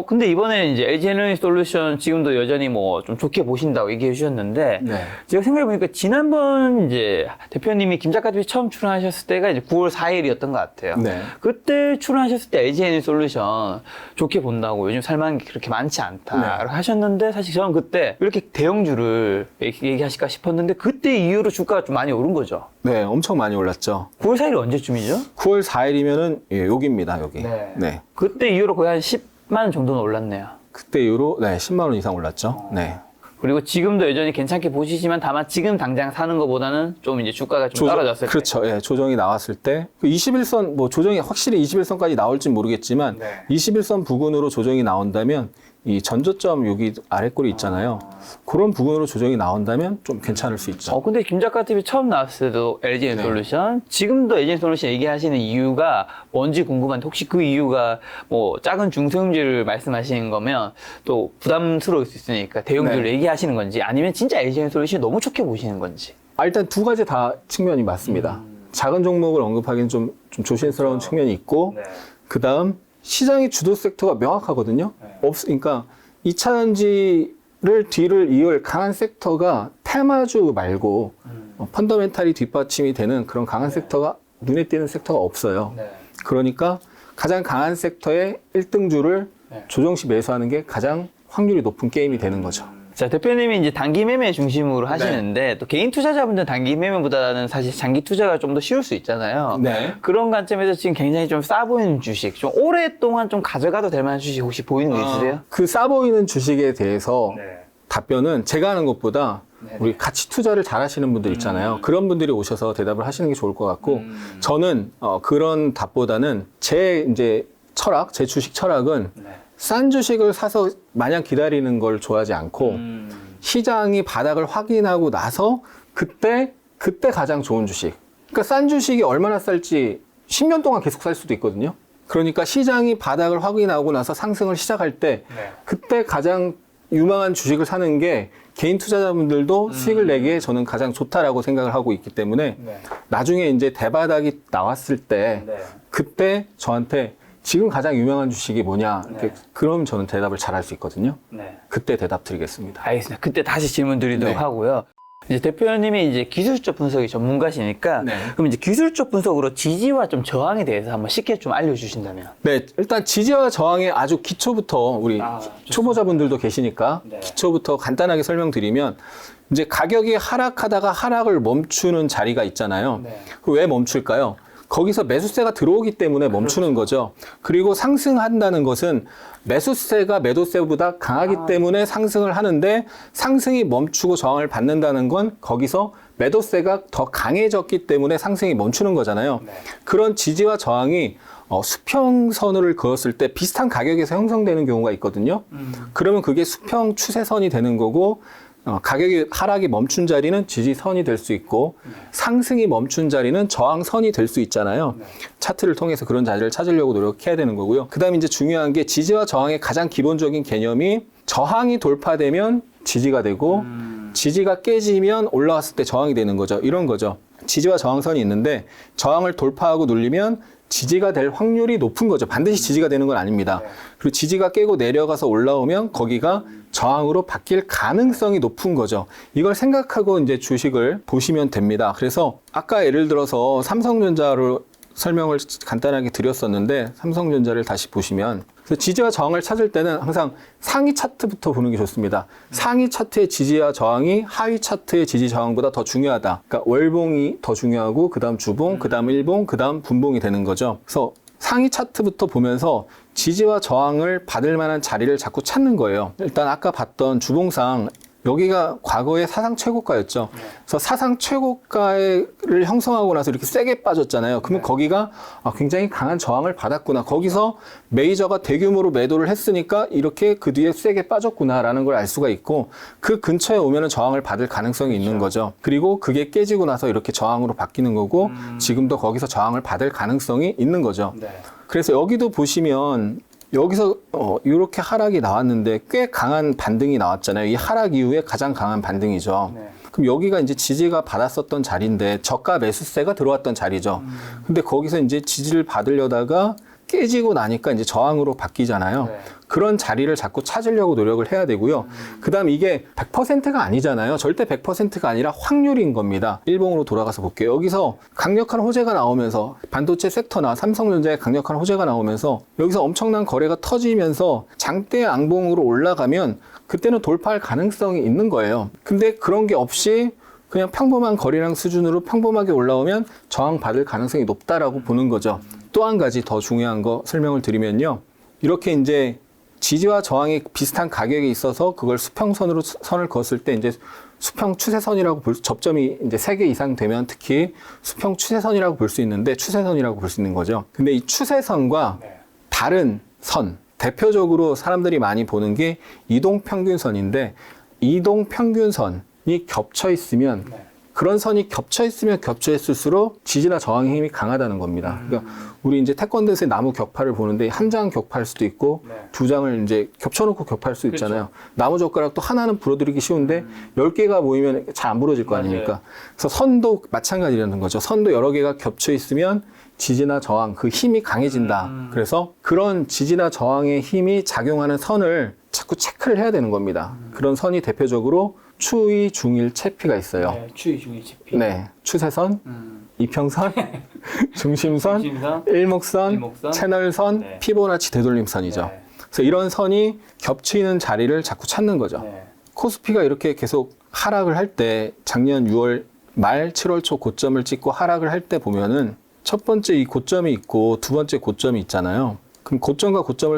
근데 이번에 이제 LG에너지 솔루션 지금도 여전히 뭐 좀 좋게 보신다고 얘기해 주셨는데, 네. 제가 생각해보니까 지난번 이제 대표님이 김작가TV 처음 출연하셨을 때가 이제 9월 4일이었던 것 같아요. 네. 그때 출연하셨을 때 LG에너지 솔루션 좋게 본다고 요즘 살만한 게 그렇게 많지 않다 하셨는데, 사실 저는 그때 이렇게 대형주를 얘기하실까 싶었는데, 그때 이후로 주가가 좀 많이 오른 거죠. 네, 엄청 많이 올랐죠. 9월 4일이 언제쯤이죠? 9월 4일이면은 여기입니다, 여기. 네. 네. 그때 이후로 거의 한 10만 원 정도는 올랐네요. 그때 이후로 10만 원 이상 올랐죠. 네. 그리고 지금도 여전히 괜찮게 보시지만 다만 지금 당장 사는 것보다는 좀 이제 주가가 좀 떨어졌을 때. 그렇죠. 예, 조정이 나왔을 때. 그 21선, 뭐 조정이 확실히 21선까지 나올진 모르겠지만, 21선 부근으로 조정이 나온다면, 이 전저점 여기 아랫골이 있잖아요. 그런 부분으로 조정이 나온다면 좀 괜찮을 수 있죠. 근데 김작가TV 처음 나왔을 때도 LG에너지솔루션, 지금도 LG에너지솔루션 얘기하시는 이유가 뭔지 궁금한데, 혹시 그 이유가 뭐 작은 중소형주를 말씀하시는 거면 또 부담스러울 수 있으니까 대형주를 얘기하시는 건지, 아니면 진짜 LG에너지솔루션이 너무 좋게 보시는 건지. 일단 두 가지 다 측면이 맞습니다. 작은 종목을 언급하기는 좀 조심스러운 측면이 있고, 그 다음 시장의 주도 섹터가 명확하거든요. 그러니까 2차전지를 뒤를 이을 강한 섹터가 테마주 말고 펀더멘탈이 뒷받침이 되는 그런 강한 섹터가 눈에 띄는 섹터가 없어요. 그러니까 가장 강한 섹터의 1등주를 조정시 매수하는 게 가장 확률이 높은 게임이 되는 거죠. 자, 대표님이 이제 단기 매매 중심으로 하시는데, 또 개인 투자자분들은 단기 매매보다는 사실 장기 투자가 좀 더 쉬울 수 있잖아요. 네. 그런 관점에서 지금 굉장히 좀 싸 보이는 주식, 좀 오랫동안 좀 가져가도 될 만한 주식 혹시 보이는 거 있으세요? 그 싸 보이는 주식에 대해서 답변은 제가 하는 것보다 우리 같이 투자를 잘 하시는 분들 있잖아요. 그런 분들이 오셔서 대답을 하시는 게 좋을 것 같고, 저는 그런 답보다는 제 철학, 제 주식 철학은 싼 주식을 사서 마냥 기다리는 걸 좋아하지 않고 시장이 바닥을 확인하고 나서 그때 가장 좋은 주식. 그러니까 싼 주식이 얼마나 쌀지 10년 동안 계속 살 수도 있거든요. 그러니까 시장이 바닥을 확인하고 나서 상승을 시작할 때 그때 가장 유망한 주식을 사는 게 개인 투자자분들도 수익을 내기에 저는 가장 좋다라고 생각을 하고 있기 때문에 나중에 이제 대바닥이 나왔을 때 그때 저한테 지금 가장 유명한 주식이 뭐냐? 그럼 저는 대답을 잘 할 수 있거든요. 그때 대답 드리겠습니다. 알겠습니다. 그때 다시 질문 드리도록 하고요. 이제 대표님이 이제 기술적 분석이 전문가시니까, 그럼 이제 기술적 분석으로 지지와 좀 저항에 대해서 한번 쉽게 좀 알려주신다면. 네, 일단 지지와 저항의 아주 기초부터 우리 초보자분들도 계시니까 기초부터 간단하게 설명드리면, 이제 가격이 하락하다가 하락을 멈추는 자리가 있잖아요. 왜 멈출까요? 거기서 매수세가 들어오기 때문에 멈추는 거죠. 그리고 상승한다는 것은 매수세가 매도세보다 강하기 때문에 상승을 하는데, 상승이 멈추고 저항을 받는다는 건 거기서 매도세가 더 강해졌기 때문에 상승이 멈추는 거잖아요. 그런 지지와 저항이 수평선을 그었을 때 비슷한 가격에서 형성되는 경우가 있거든요. 그러면 그게 수평 추세선이 되는 거고, 가격이 하락이 멈춘 자리는 지지선이 될 수 있고 상승이 멈춘 자리는 저항선이 될 수 있잖아요. 차트를 통해서 그런 자리를 찾으려고 노력해야 되는 거고요. 그 다음에 이제 중요한 게 지지와 저항의 가장 기본적인 개념이 저항이 돌파되면 지지가 되고 지지가 깨지면 올라왔을 때 저항이 되는 거죠. 이런 거죠. 지지와 저항선이 있는데 저항을 돌파하고 눌리면 지지가 될 확률이 높은 거죠. 반드시 지지가 되는 건 아닙니다. 그리고 지지가 깨고 내려가서 올라오면 거기가 저항으로 바뀔 가능성이 높은 거죠. 이걸 생각하고 이제 주식을 보시면 됩니다. 그래서 아까 예를 들어서 삼성전자로 설명을 간단하게 드렸었는데 삼성전자를 다시 보시면 그래서 지지와 저항을 찾을 때는 항상 상위 차트부터 보는 게 좋습니다. 상위 차트의 지지와 저항이 하위 차트의 지지 저항보다 더 중요하다. 그러니까 월봉이 더 중요하고 그다음 주봉, 그다음 일봉, 그다음 분봉이 되는 거죠. 그래서 상위 차트부터 보면서 지지와 저항을 받을 만한 자리를 자꾸 찾는 거예요. 일단 아까 봤던 주봉상 여기가 과거의 사상 최고가였죠. 그래서 사상 최고가를 형성하고 나서 이렇게 세게 빠졌잖아요. 그러면 거기가 굉장히 강한 저항을 받았구나. 거기서 메이저가 대규모로 매도를 했으니까 이렇게 그 뒤에 세게 빠졌구나라는 걸 알 수가 있고 그 근처에 오면은 저항을 받을 가능성이 있는 거죠. 그리고 그게 깨지고 나서 이렇게 저항으로 바뀌는 거고 지금도 거기서 저항을 받을 가능성이 있는 거죠. 그래서 여기도 보시면 여기서 이렇게 하락이 나왔는데 꽤 강한 반등이 나왔잖아요. 이 하락 이후에 가장 강한 반등이죠. 그럼 여기가 이제 지지가 받았었던 자리인데 저가 매수세가 들어왔던 자리죠. 근데 거기서 이제 지지를 받으려다가 깨지고 나니까 이제 저항으로 바뀌잖아요. 그런 자리를 자꾸 찾으려고 노력을 해야 되고요. 그다음 이게 100%가 아니잖아요. 절대 100%가 아니라 확률인 겁니다. 일봉으로 돌아가서 볼게요. 여기서 강력한 호재가 나오면서 반도체 섹터나 삼성전자의 강력한 호재가 나오면서 여기서 엄청난 거래가 터지면서 장대 앙봉으로 올라가면 그때는 돌파할 가능성이 있는 거예요. 근데 그런 게 없이 그냥 평범한 거래량 수준으로 평범하게 올라오면 저항받을 가능성이 높다라고 보는 거죠. 또 한 가지 더 중요한 거 설명을 드리면요. 이렇게 이제 지지와 저항이 비슷한 가격에 있어서 그걸 수평선으로 선을 그었을 때 이제 수평 추세선이라고 접점이 이제 3개 이상 되면 특히 수평 추세선이라고 볼 수 있는데 추세선이라고 볼 수 있는 거죠. 근데 이 추세선과 다른 선, 대표적으로 사람들이 많이 보는 게 이동평균선인데 이동평균선이 겹쳐 있으면 그런 선이 겹쳐 있으면 겹쳐 있을수록 지지나 저항의 힘이 강하다는 겁니다. 그러니까 우리 이제 태권도에서 나무 격파를 보는데 한 장 격파할 수도 있고 두 장을 이제 겹쳐놓고 격파할 수 있잖아요. 나무 젓가락도 하나는 부러뜨리기 쉬운데 10개가 모이면 잘 안 부러질 거 아닙니까? 그래서 선도 마찬가지라는 거죠. 선도 여러 개가 겹쳐 있으면 지지나 저항, 그 힘이 강해진다. 그래서 그런 지지나 저항의 힘이 작용하는 선을 자꾸 체크를 해야 되는 겁니다. 그런 선이 대표적으로 추이, 중일, 채피가 있어요. 네, 추이, 중일, 채피. 네, 추세선, 이평선, 중심선, 일목선, 채널선, 피보나치 되돌림선이죠. 그래서 이런 선이 겹치는 자리를 자꾸 찾는 거죠. 코스피가 이렇게 계속 하락을 할 때 작년 6월 말 7월 초 고점을 찍고 하락을 할 때 보면은 첫 번째 이 고점이 있고 두 번째 고점이 있잖아요. 그럼 고점과 고점을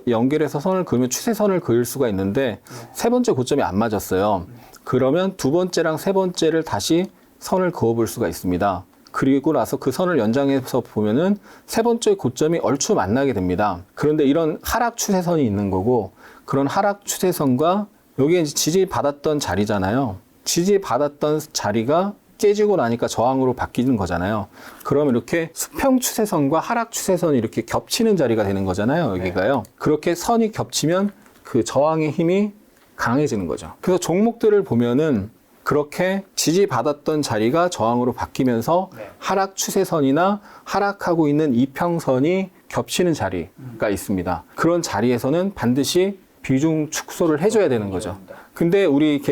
연결해서 선을 그으면 추세선을 그을 수가 있는데 세 번째 고점이 안 맞았어요. 그러면 두 번째랑 세 번째를 다시 선을 그어볼 수가 있습니다. 그리고 나서 그 선을 연장해서 보면은 세 번째 고점이 얼추 만나게 됩니다. 그런데 이런 하락 추세선이 있는 거고 그런 하락 추세선과 여기에 이제 지지받았던 자리잖아요. 지지받았던 자리가 깨지고 나니까 저항으로 바뀌는 거잖아요. 그러면 이렇게 수평 추세선과 하락 추세선이 이렇게 겹치는 자리가 되는 거잖아요. 여기가요. 그렇게 선이 겹치면 그 저항의 힘이 강해지는 거죠. 그래서 종목들을 보면은 그렇게 지지받았던 자리가 저항으로 바뀌면서 하락 추세선이나 하락하고 있는 이평선이 겹치는 자리가 있습니다. 그런 자리에서는 반드시 비중 축소를 해줘야 되는 거죠. 근데 우리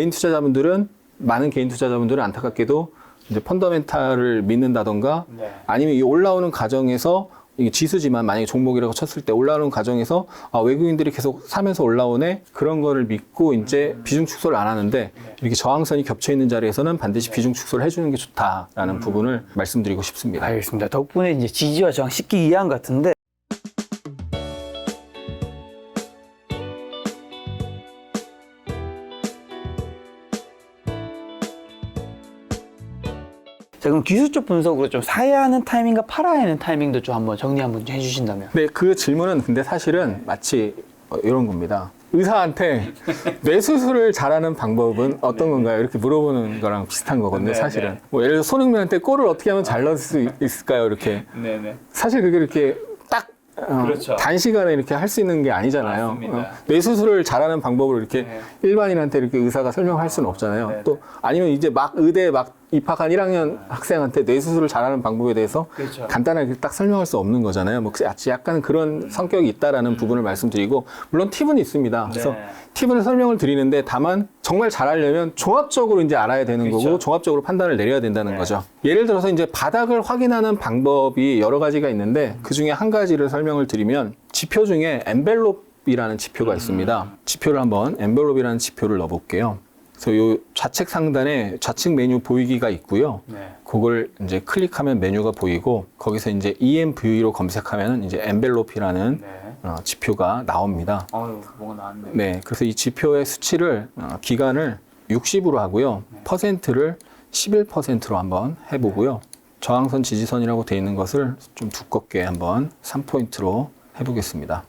많은 개인 투자자분들은 안타깝게도 이제 펀더멘탈을 믿는다던가 아니면 이 올라오는 과정에서 이게 지수지만 만약에 종목이라고 쳤을 때 올라오는 과정에서 외국인들이 계속 사면서 올라오네 그런 거를 믿고 이제 비중 축소를 안 하는데 이렇게 저항선이 겹쳐 있는 자리에서는 반드시 비중 축소를 해주는 게 좋다라는 부분을 말씀드리고 싶습니다. 알겠습니다. 덕분에 이제 지지와 저항 쉽게 이해한 것 같은데 자, 그럼 기술적 분석으로 좀 사야 하는 타이밍과 팔아야 하는 타이밍도 좀 한번 정리 한번 좀 해주신다면. 네, 그 질문은 근데 사실은 마치 이런 겁니다. 의사한테 뇌수술을 잘하는 방법은 어떤 건가요? 이렇게 물어보는 거랑 비슷한 거거든요, 네, 사실은. 네. 뭐 예를 들어 손흥민한테 골을 어떻게 하면 잘 넣을 수 있을까요? 이렇게. 네네. 사실 그게 이렇게 딱 그렇죠. 단시간에 이렇게 할 수 있는 게 아니잖아요. 맞습니다. 뇌수술을 잘하는 방법을 이렇게 네. 일반인한테 이렇게 의사가 설명할 수는 없잖아요. 네, 또 아니면 이제 막 의대에 막 입학한 1학년 학생한테 뇌수술을 잘하는 방법에 대해서 그렇죠. 간단하게 딱 설명할 수 없는 거잖아요. 뭐 약간 그런 성격이 있다라는 부분을 말씀드리고, 물론 팁은 있습니다. 그래서 네. 팁을 설명을 드리는데, 다만 정말 잘하려면 종합적으로 이제 알아야 되는 그렇죠. 거고 종합적으로 판단을 내려야 된다는 네. 거죠. 예를 들어서 이제 바닥을 확인하는 방법이 여러 가지가 있는데, 그 중에 한 가지를 설명을 드리면, 지표 중에 엔벨롭이라는 지표가 있습니다. 지표를 한번 엔벨롭이라는 지표를 넣어볼게요. 그래서 요 좌측 상단에 좌측 메뉴 보이기가 있고요. 네. 그걸 이제 클릭하면 메뉴가 보이고, 거기서 이제 EMV로 검색하면 이제 엔벨롭이라는 네. 지표가 나옵니다. 어유 뭐가 나왔네. 네, 그래서 이 지표의 수치를 기간을 60으로 하고요, 퍼센트를 11%로 한번 해보고요. 저항선 지지선이라고 되어 있는 것을 좀 두껍게 한번 3포인트로 해보겠습니다.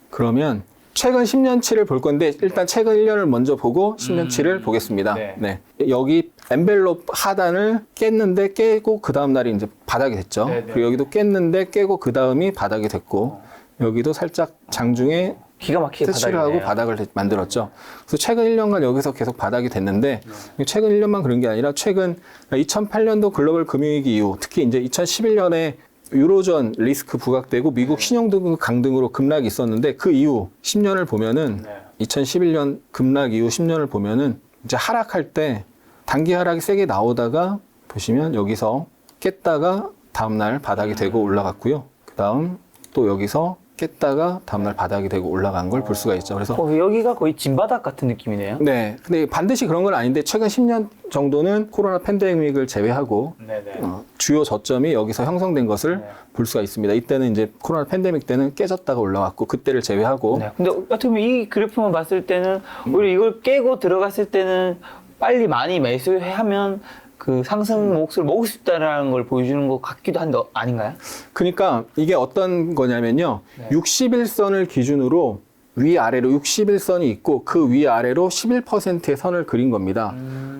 그러면 최근 10년치를 볼 건데, 일단 최근 1년을 먼저 보고 10년치를 보겠습니다. 네. 네. 여기 엔벨롭 하단을 깼는데 깨고 그 다음 날이 이제 바닥이 됐죠. 네, 네. 그리고 여기도 깼는데 깨고 그 다음이 바닥이 됐고, 여기도 살짝 장중에 기가 막히게 터치를 하고 바닥이네요. 바닥을 만들었죠. 그래서 최근 1년간 여기서 계속 바닥이 됐는데, 최근 1년만 그런 게 아니라 최근 2008년도 글로벌 금융위기 이후, 특히 이제 2011년에 유로존 리스크 부각되고 미국 신용등급 강등으로 급락이 있었는데, 그 이후 10년을 보면은, 네. 2011년 급락 이후 10년을 보면은 이제 하락할 때 단기 하락이 세게 나오다가 보시면 여기서 깼다가 다음날 바닥이 되고 올라갔고요. 그 다음 또 여기서 깼다가 다음날 바닥이 되고 올라간 걸 볼 수가 있죠. 그래서 여기가 거의 진바닥 같은 느낌이네요. 네, 근데 반드시 그런 건 아닌데, 최근 10년 정도는 코로나 팬데믹을 제외하고 네네. 주요 저점이 여기서 형성된 것을 네. 볼 수가 있습니다. 이때는 이제 코로나 팬데믹 때는 깨졌다가 올라왔고, 그때를 제외하고 네. 근데 어떻게 보면 이 그래프만 봤을 때는 오히려 이걸 깨고 들어갔을 때는 빨리 많이 매수하면 그 상승 몫을 먹을 수 있다는 걸 보여주는 것 같기도 한데 아닌가요? 그러니까 이게 어떤 거냐면요. 네. 61선을 기준으로 위아래로 61선이 있고, 그 위아래로 11%의 선을 그린 겁니다.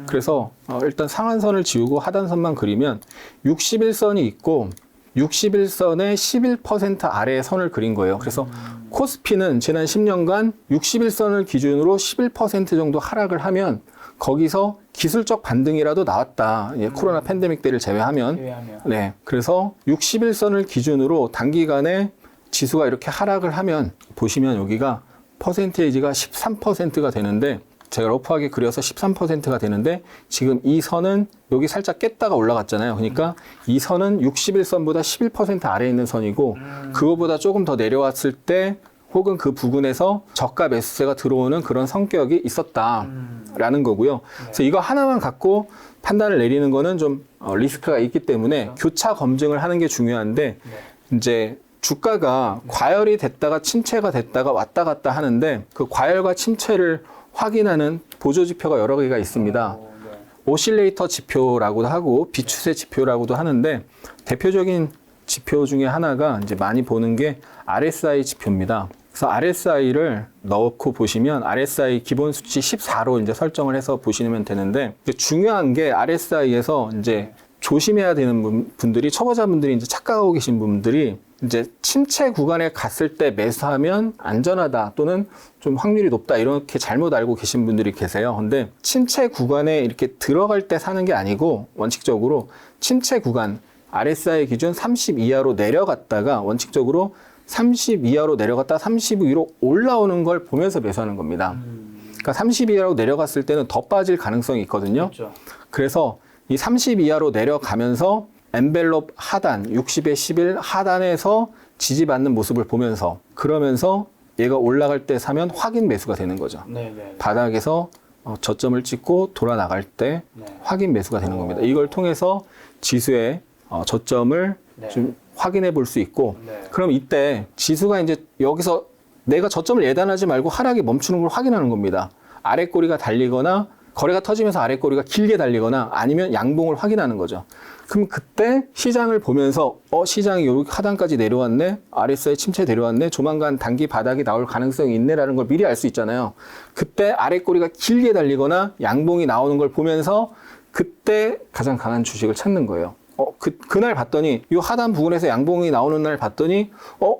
그래서 일단 상한선을 지우고 하단선만 그리면 61선이 있고, 61선의 11% 아래의 선을 그린 거예요. 그래서 코스피는 지난 10년간 61선을 기준으로 11% 정도 하락을 하면 거기서 기술적 반등이라도 나왔다. 예, 코로나 팬데믹 때를 제외하면. 네. 그래서 61선을 기준으로 단기간에 지수가 이렇게 하락을 하면, 보시면 여기가 퍼센테이지가 13%가 되는데, 제가 러프하게 그려서 13%가 되는데, 지금 이 선은 여기 살짝 깼다가 올라갔잖아요. 그러니까 이 선은 61선보다 11% 아래에 있는 선이고, 그거보다 조금 더 내려왔을 때 혹은 그 부근에서 저가 매수세가 들어오는 그런 성격이 있었다라는 거고요. 그래서 이거 하나만 갖고 판단을 내리는 거는 좀 리스크가 있기 때문에 교차 검증을 하는 게 중요한데, 이제 주가가 과열이 됐다가 침체가 됐다가 왔다 갔다 하는데, 그 과열과 침체를 확인하는 보조 지표가 여러 개가 있습니다. 오실레이터 지표라고도 하고 비추세 지표라고도 하는데, 대표적인 지표 중에 하나가 이제 많이 보는 게 RSI 지표입니다. 그래서 RSI를 넣고 보시면 RSI 기본 수치 14로 이제 설정을 해서 보시면 되는데, 중요한 게 RSI에서 이제 조심해야 되는 분들이, 초보자분들이 이제 착각하고 계신 분들이, 이제 침체 구간에 갔을 때 매수하면 안전하다 또는 좀 확률이 높다, 이렇게 잘못 알고 계신 분들이 계세요. 근데 침체 구간에 이렇게 들어갈 때 사는 게 아니고, 원칙적으로 침체 구간 RSI 기준 30 이하로 내려갔다가 원칙적으로 30 이하로 내려갔다 30 위로 올라오는 걸 보면서 매수하는 겁니다. 그러니까 30 이하로 내려갔을 때는 더 빠질 가능성이 있거든요. 그렇죠. 그래서 이 30 이하로 내려가면서 엔벨롭 하단 60에 11 하단에서 지지받는 모습을 보면서, 그러면서 얘가 올라갈 때 사면 확인 매수가 되는 거죠. 네네. 바닥에서 저점을 찍고 돌아 나갈 때 확인 매수가 되는 겁니다. 이걸 통해서 지수의 저점을 좀 확인해 볼 수 있고, 그럼 이때 지수가 이제 여기서 내가 저점을 예단하지 말고 하락이 멈추는 걸 확인하는 겁니다. 아래 꼬리가 달리거나 거래가 터지면서 아래 꼬리가 길게 달리거나 아니면 양봉을 확인하는 거죠. 그럼 그때 시장을 보면서 시장이 여기 하단까지 내려왔네, RSI 침체 내려왔네, 조만간 단기 바닥이 나올 가능성이 있네라는 걸 미리 알 수 있잖아요. 그때 아래 꼬리가 길게 달리거나 양봉이 나오는 걸 보면서 그때 가장 강한 주식을 찾는 거예요. 그날 봤더니 이 하단 부분에서 양봉이 나오는 날 봤더니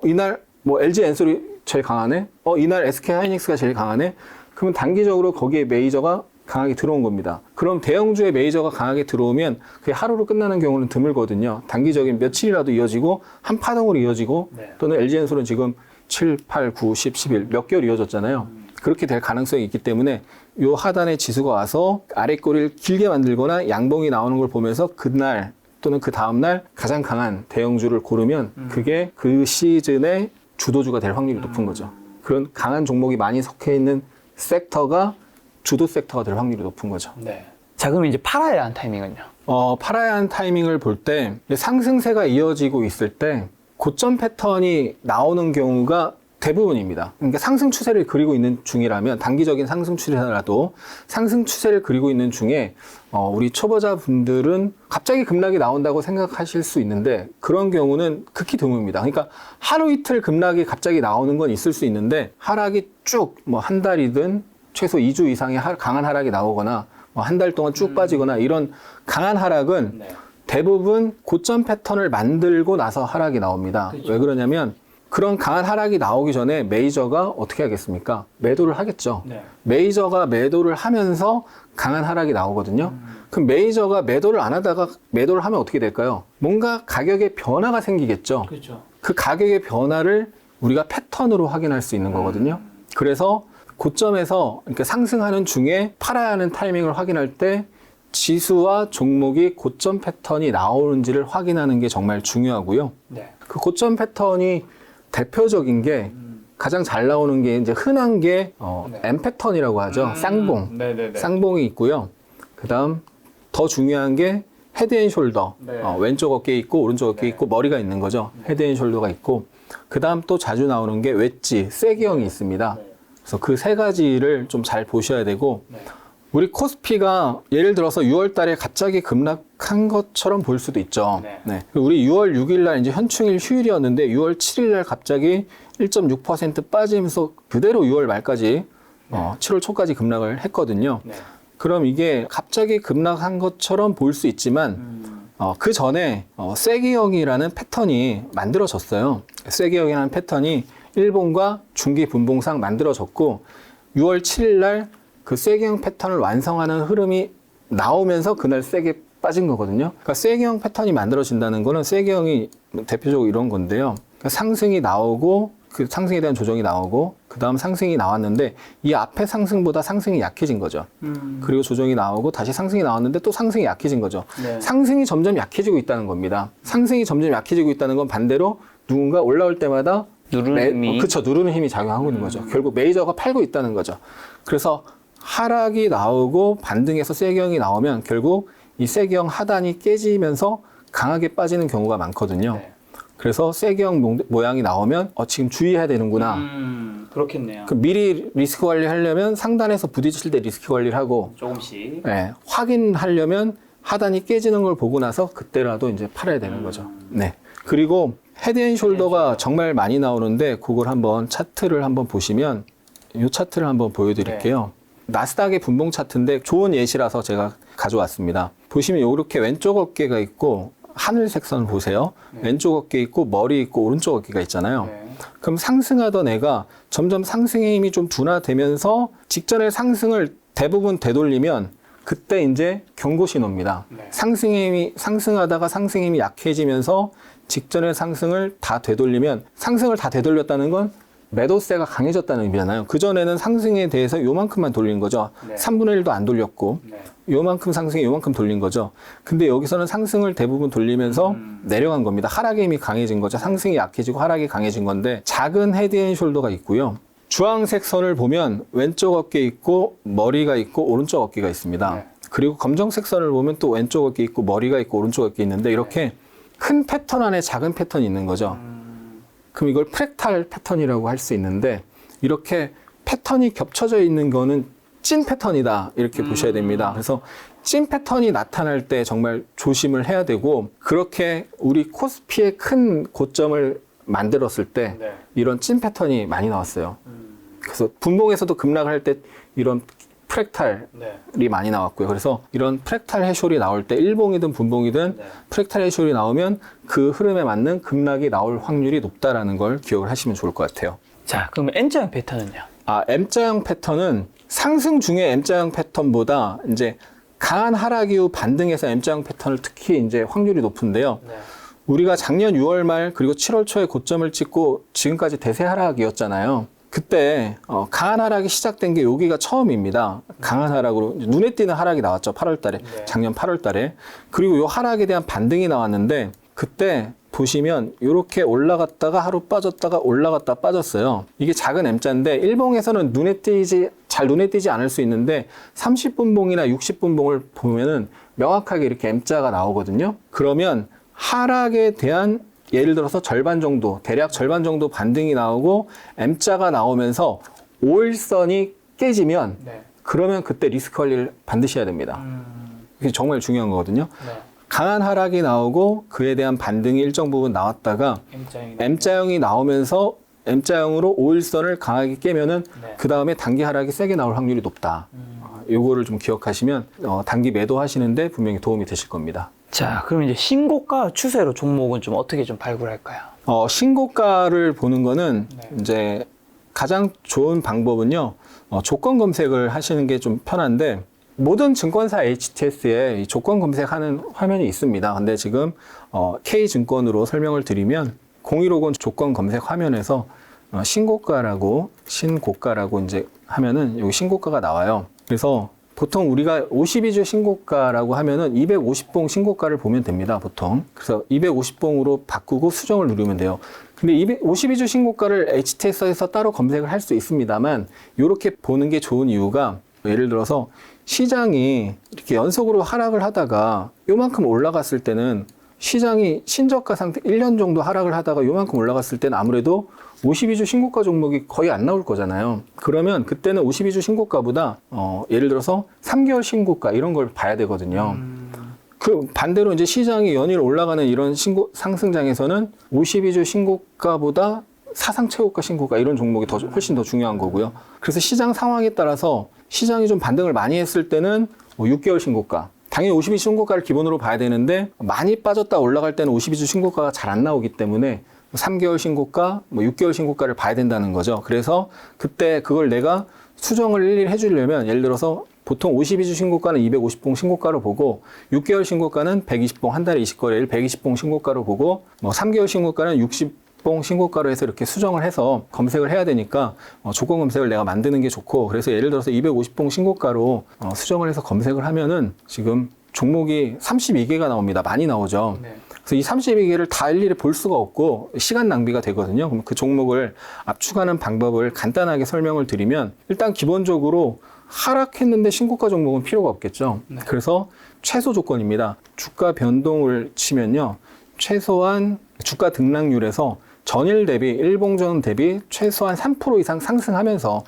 이날 뭐 LG 엔솔이 제일 강하네, 이날 SK 하이닉스가 제일 강하네. 그러면 단기적으로 거기에 메이저가 강하게 들어온 겁니다. 그럼 대형주의 메이저가 강하게 들어오면 그게 하루로 끝나는 경우는 드물거든요. 단기적인 며칠이라도 이어지고 한 파동으로 이어지고 또는 LG엔솔은 지금 7, 8, 9, 10, 11 몇 개월 이어졌잖아요. 그렇게 될 가능성이 있기 때문에 요 하단에 지수가 와서 아래 꼬리를 길게 만들거나 양봉이 나오는 걸 보면서 그날 또는 그 다음날 가장 강한 대형주를 고르면 그게 그 시즌의 주도주가 될 확률이 높은 거죠. 그런 강한 종목이 많이 속해 있는 섹터가 주도 섹터가 될 확률이 높은 거죠. 네. 자, 그럼 이제 팔아야 한 타이밍은요? 팔아야 한 타이밍을 볼 때 상승세가 이어지고 있을 때 고점 패턴이 나오는 경우가 대부분입니다. 그러니까 상승 추세를 그리고 있는 중이라면 단기적인 상승 추세라도 상승 추세를 그리고 있는 중에 우리 초보자분들은 갑자기 급락이 나온다고 생각하실 수 있는데 그런 경우는 극히 드뭅니다. 그러니까 하루 이틀 급락이 갑자기 나오는 건 있을 수 있는데 하락이 쭉 뭐 한 달이든 최소 2주 이상의 강한 하락이 나오거나 뭐 한 달 동안 쭉 빠지거나 이런 강한 하락은 대부분 고점 패턴을 만들고 나서 하락이 나옵니다. 그렇죠. 왜 그러냐면 그런 강한 하락이 나오기 전에 메이저가 어떻게 하겠습니까? 매도를 하겠죠. 메이저가 매도를 하면서 강한 하락이 나오거든요. 그럼 메이저가 매도를 안 하다가 매도를 하면 어떻게 될까요? 뭔가 가격의 변화가 생기겠죠. 그렇죠. 그 가격의 변화를 우리가 패턴으로 확인할 수 있는 거거든요. 그래서 고점에서 이렇게 상승하는 중에 팔아야 하는 타이밍을 확인할 때 지수와 종목이 고점 패턴이 나오는지를 확인하는 게 정말 중요하고요. 그 고점 패턴이 대표적인 게 가장 잘 나오는 게 이제 흔한 게 M 패턴이라고 하죠. 쌍봉. 쌍봉이 있고요. 그다음 더 중요한 게 헤드 앤 숄더. 왼쪽 어깨에 있고 오른쪽 어깨에 있고 머리가 있는 거죠. 헤드 앤 숄더가 있고 그다음 또 자주 나오는 게 웨지, 쐐기형이 있습니다. 그래서 그 세 가지를 좀 잘 보셔야 되고 우리 코스피가 예를 들어서 6월 달에 갑자기 급락한 것처럼 보일 수도 있죠. 우리 6월 6일 날 이제 현충일 휴일이었는데 6월 7일 날 갑자기 1.6% 빠지면서 그대로 6월 말까지 7월 초까지 급락을 했거든요. 그럼 이게 갑자기 급락한 것처럼 보일 수 있지만 그 전에 쐐기형이라는 패턴이 만들어졌어요. 쐐기형이라는 패턴이 일본과 중기 분봉상 만들어졌고 6월 7일 날 그 쐐기형 패턴을 완성하는 흐름이 나오면서 그날 세게 빠진 거거든요. 그러니까 쐐기형 패턴이 만들어진다는 거는 쐐기형이 대표적으로 이런 건데요. 그러니까 상승이 나오고 그 상승에 대한 조정이 나오고 그 다음 상승이 나왔는데 이 앞에 상승보다 상승이 약해진 거죠. 그리고 조정이 나오고 다시 상승이 나왔는데 또 상승이 약해진 거죠. 상승이 점점 약해지고 있다는 겁니다. 상승이 점점 약해지고 있다는 건 반대로 누군가 올라올 때마다 누르는 힘이 작용하고 있는 거죠. 결국 메이저가 팔고 있다는 거죠. 그래서 하락이 나오고 반등해서 쐐기형이 나오면 결국 이 쐐기형 하단이 깨지면서 강하게 빠지는 경우가 많거든요. 그래서 쐐기형 모양이 나오면 지금 주의해야 되는구나. 그렇겠네요. 미리 리스크 관리하려면 상단에서 부딪힐 때 리스크 관리를 하고 조금씩 확인하려면 하단이 깨지는 걸 보고 나서 그때라도 이제 팔아야 되는 거죠. 그리고 헤드 앤 숄더가 정말 많이 나오는데 그걸 한번 차트를 한번 보시면 이 차트를 한번 보여드릴게요. 나스닥의 분봉 차트인데 좋은 예시라서 제가 가져왔습니다. 보시면 이렇게 왼쪽 어깨가 있고 하늘색 선을 보세요. 왼쪽 어깨 있고 머리 있고 오른쪽 어깨가 있잖아요. 그럼 상승하던 애가 점점 상승의 힘이 좀 둔화되면서 직전의 상승을 대부분 되돌리면 그때 이제 경고 신호입니다. 상승의 힘이 상승하다가 상승의 힘이 약해지면서 직전의 상승을 다 되돌리면 상승을 다 되돌렸다는 건 매도세가 강해졌다는 의미잖아요. 그전에는 상승에 대해서 요만큼만 돌린 거죠. 3분의 1도 안 돌렸고 요만큼 상승에 요만큼 돌린 거죠. 근데 여기서는 상승을 대부분 돌리면서 내려간 겁니다. 하락의 힘이 강해진 거죠. 상승이 약해지고 하락이 강해진 건데 작은 헤드 앤 숄더가 있고요. 주황색 선을 보면 왼쪽 어깨 있고 머리가 있고 오른쪽 어깨가 있습니다. 그리고 검정색 선을 보면 또 왼쪽 어깨 있고 머리가 있고 오른쪽 어깨 있는데 이렇게 큰 패턴 안에 작은 패턴이 있는 거죠. 그럼 이걸 프랙탈 패턴이라고 할 수 있는데 이렇게 패턴이 겹쳐져 있는 거는 찐 패턴이다 이렇게 보셔야 됩니다. 그래서 찐 패턴이 나타날 때 정말 조심을 해야 되고 그렇게 우리 코스피의 큰 고점을 만들었을 때 네. 이런 찐 패턴이 많이 나왔어요. 그래서 분봉에서도 급락을 할 때 이런 프랙탈이 네. 많이 나왔고요. 그래서 이런 프랙탈 해쇼리 나올 때 일봉이든 분봉이든 네. 프랙탈 해쇼리 나오면 그 흐름에 맞는 급락이 나올 확률이 높다라는 걸 기억을 하시면 좋을 것 같아요. 자, 그럼 N자형 패턴은요? M자형 패턴은 상승 중에 M자형 패턴보다 이제 강한 하락 이후 반등해서 M자형 패턴을 특히 이제 확률이 높은데요. 네. 우리가 작년 6월 말 그리고 7월 초에 고점을 찍고 지금까지 대세 하락이었잖아요. 그때 강한 하락이 시작된 게 여기가 처음입니다. 강한 하락으로 눈에 띄는 하락이 나왔죠. 8월 달에. 네. 작년 8월 달에. 그리고 이 하락에 대한 반등이 나왔는데 그때 보시면 이렇게 올라갔다가 하루 빠졌다가 올라갔다 빠졌어요. 이게 작은 M자인데 일봉에서는 잘 눈에 띄지 않을 수 있는데 30분봉이나 60분봉을 보면은 명확하게 이렇게 M자가 나오거든요. 그러면 하락에 대한 예를 들어서 절반 정도, 대략 절반 정도 반등이 나오고 M자가 나오면서 5일선이 깨지면 네. 그러면 그때 리스크 관리를 반드시 해야 됩니다. 이게 정말 중요한 거거든요. 네. 강한 하락이 나오고 그에 대한 반등이 일정 부분 나왔다가 M자형이 나오면서 M자형으로 5일선을 강하게 깨면은 네. 그 다음에 단기 하락이 세게 나올 확률이 높다. 요거를 좀 기억하시면 단기 매도 하시는데 분명히 도움이 되실 겁니다. 자, 그럼 이제 신고가 추세로 종목은 좀 어떻게 좀 발굴할까요? 신고가를 보는 거는 네. 이제 가장 좋은 방법은요, 조건 검색을 하시는 게 좀 편한데, 모든 증권사 HTS에 이 조건 검색하는 화면이 있습니다. 근데 지금 K증권으로 설명을 드리면 0150 조건 검색 화면에서 신고가라고 이제 하면은 여기 신고가가 나와요. 그래서 보통 우리가 52주 신고가라고 하면은 250봉 신고가를 보면 됩니다, 보통. 그래서 250봉으로 바꾸고 수정을 누르면 돼요. 근데 52주 신고가를 HTS에서 따로 검색을 할 수 있습니다만, 이렇게 보는 게 좋은 이유가 예를 들어서 시장이 이렇게 연속으로 하락을 하다가 요만큼 올라갔을 때는 시장이 신저가 상태 1년 정도 하락을 하다가 요만큼 올라갔을 때는 아무래도 52주 신고가 종목이 거의 안 나올 거잖아요. 그러면 그때는 52주 신고가보다 예를 들어서 3개월 신고가 이런 걸 봐야 되거든요. 그 반대로 이제 시장이 연일 올라가는 이런 상승장에서는 52주 신고가보다 사상 최고가 신고가 이런 종목이 훨씬 더 중요한 거고요. 그래서 시장 상황에 따라서 시장이 좀 반등을 많이 했을 때는 6개월 신고가, 당연히 52주 신고가를 기본으로 봐야 되는데 많이 빠졌다 올라갈 때는 52주 신고가가 잘 안 나오기 때문에 3개월 신고가, 6개월 신고가를 봐야 된다는 거죠. 그래서 그때 그걸 내가 수정을 일일이 해주려면 예를 들어서 보통 52주 신고가는 250봉 신고가로 보고 6개월 신고가는 120봉, 한 달에 20거래일 120봉 신고가로 보고 3개월 신고가는 60봉 신고가로 해서 이렇게 수정을 해서 검색을 해야 되니까 조건 검색을 내가 만드는 게 좋고, 그래서 예를 들어서 250봉 신고가로 수정을 해서 검색을 하면은 지금 종목이 32개가 나옵니다. 많이 나오죠. 네. 그래서 이 32개를 다 일일이 볼 수가 없고 시간 낭비가 되거든요. 그럼 그 종목을 압축하는 방법을 간단하게 설명을 드리면, 일단 기본적으로 하락했는데 신고가 종목은 필요가 없겠죠. 네. 그래서 최소 조건입니다. 주가 변동을 치면요, 최소한 주가 등락률에서 전일 대비, 일봉전 대비 최소한 3% 이상 상승하면서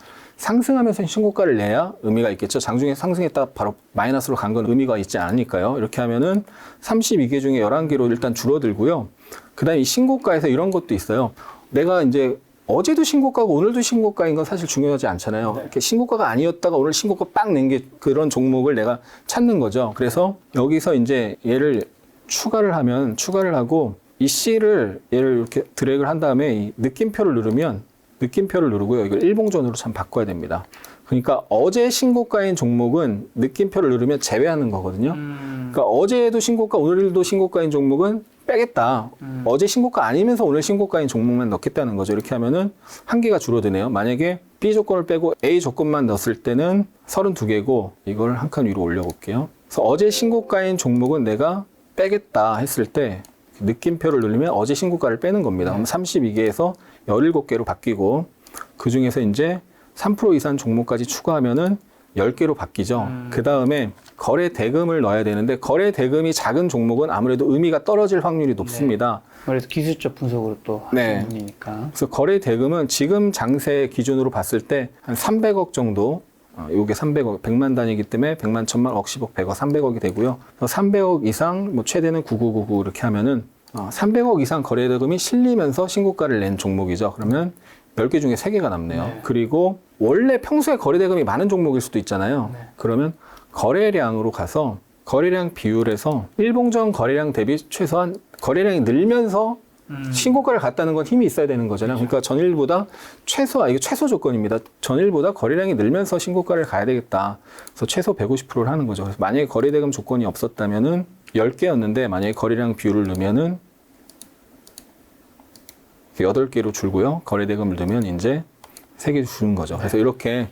신고가를 내야 의미가 있겠죠. 장중에 상승했다 바로 마이너스로 간 건 의미가 있지 않으니까요. 이렇게 하면은 32개 중에 11개로 일단 줄어들고요. 그 다음에 이 신고가에서 이런 것도 있어요. 내가 이제 어제도 신고가고 오늘도 신고가인 건 사실 중요하지 않잖아요. 네. 이렇게 신고가가 아니었다가 오늘 신고가 빵 낸 게 그런 종목을 내가 찾는 거죠. 그래서 여기서 이제 얘를 추가를 하고 이 C를 얘를 이렇게 드래그를 한 다음에 이 느낌표를 누르고요. 이걸 일봉전으로 참 바꿔야 됩니다. 그러니까 어제 신고가인 종목은 느낌표를 누르면 제외하는 거거든요. 그러니까 어제도 신고가, 오늘도 신고가인 종목은 빼겠다. 어제 신고가 아니면서 오늘 신고가인 종목만 넣겠다는 거죠. 이렇게 하면은 한 개가 줄어드네요. 만약에 B 조건을 빼고 A 조건만 넣었을 때는 32개고 이걸 한 칸 위로 올려볼게요. 그래서 어제 신고가인 종목은 내가 빼겠다 했을 때 느낌표를 누르면 어제 신고가를 빼는 겁니다. 그럼 32개에서 17개로 바뀌고 그 중에서 이제 3% 이상 종목까지 추가하면은 10개로 바뀌죠. 그 다음에 거래 대금을 넣어야 되는데 거래 대금이 작은 종목은 아무래도 의미가 떨어질 확률이 높습니다. 그래서 기술적 분석으로 또 하는 분이니까. 그래서 거래 대금은 지금 장세 기준으로 봤을 때 한 300억 정도 요게 300억, 100만 단위이기 때문에 100만, 1000만, 억, 10억, 100억, 300억이 되고요. 300억 이상, 뭐 최대는 9999 이렇게 하면은 300억 이상 거래대금이 실리면서 신고가를 낸 종목이죠. 그러면 10개 중에 3개가 남네요. 네. 그리고 원래 평소에 거래대금이 많은 종목일 수도 있잖아요. 네. 그러면 거래량으로 가서 거래량 비율에서 일봉전 거래량 대비 최소한 거래량이 늘면서 신고가를 갔다는 건 힘이 있어야 되는 거잖아요. 그러니까 전일보다 이게 최소 조건입니다. 전일보다 거래량이 늘면서 신고가를 가야 되겠다. 그래서 최소 150%를 하는 거죠. 그래서 만약에 거래대금 조건이 없었다면은 10개였는데 만약에 거래량 비율을 넣으면은 8개로 줄고요. 거래대금을 넣으면 이제 3개 주는 거죠. 그래서 이렇게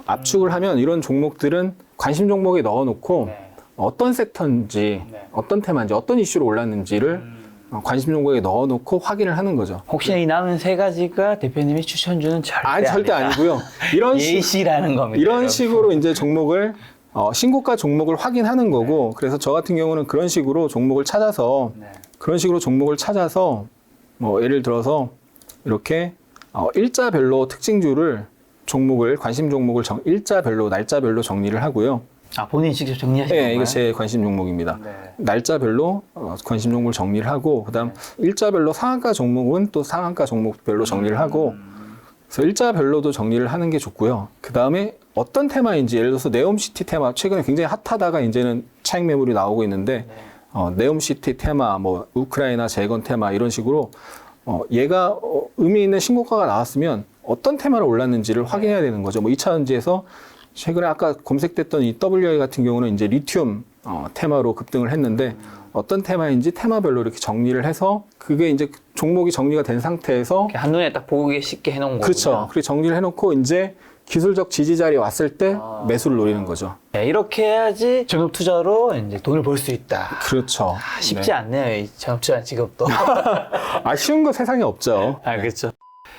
압축을 하면 이런 종목들은 관심 종목에 넣어놓고 어떤 섹터인지, 어떤 테마인지, 어떤 이슈로 올랐는지를 관심 종목에 넣어놓고 확인을 하는 거죠. 혹시 이 남은 3가지가 대표님이 추천주는 절대 아니고요. 이런 예시라는 겁니다. 이런 여러분. 식으로 이제 종목을 신고가 종목을 확인하는 거고, 그래서 저 같은 경우는 그런 식으로 종목을 찾아서 뭐 예를 들어서 이렇게 일자별로 특징주를 관심 종목을 일자별로 날짜별로 정리를 하고요. 본인이 직접 정리하시는 건가요? 네, 이거 제 관심 종목입니다. 네. 날짜별로 관심 종목을 정리를 하고, 그다음 일자별로 상한가 종목은 또 상한가 종목별로 정리를 하고, 그래서 일자별로도 정리를 하는 게 좋고요. 그다음에 어떤 테마인지, 예를 들어서 네옴시티 테마, 최근에 굉장히 핫하다가 이제는 차익 매물이 나오고 있는데, 네옴시티 테마, 뭐 우크라이나 재건 테마 이런 식으로 얘가 의미 있는 신고가가 나왔으면 어떤 테마로 올랐는지를 확인해야 되는 거죠. 뭐 2차전지에서 최근에 아까 검색됐던 이 WI 같은 경우는 이제 리튬 테마로 급등을 했는데, 어떤 테마인지 테마별로 이렇게 정리를 해서 그게 이제 종목이 정리가 된 상태에서 한눈에 딱 보기 쉽게 해놓은 거군요. 그렇죠. 그렇게 정리를 해놓고 이제 기술적 지지 자리에 왔을 때 매수를 노리는 거죠. 네, 이렇게 해야지 전업 투자로 이제 돈을 벌 수 있다. 그렇죠. 쉽지 않네요, 이 전업 투자 직업도. 쉬운 거 세상에 없죠. 그렇죠.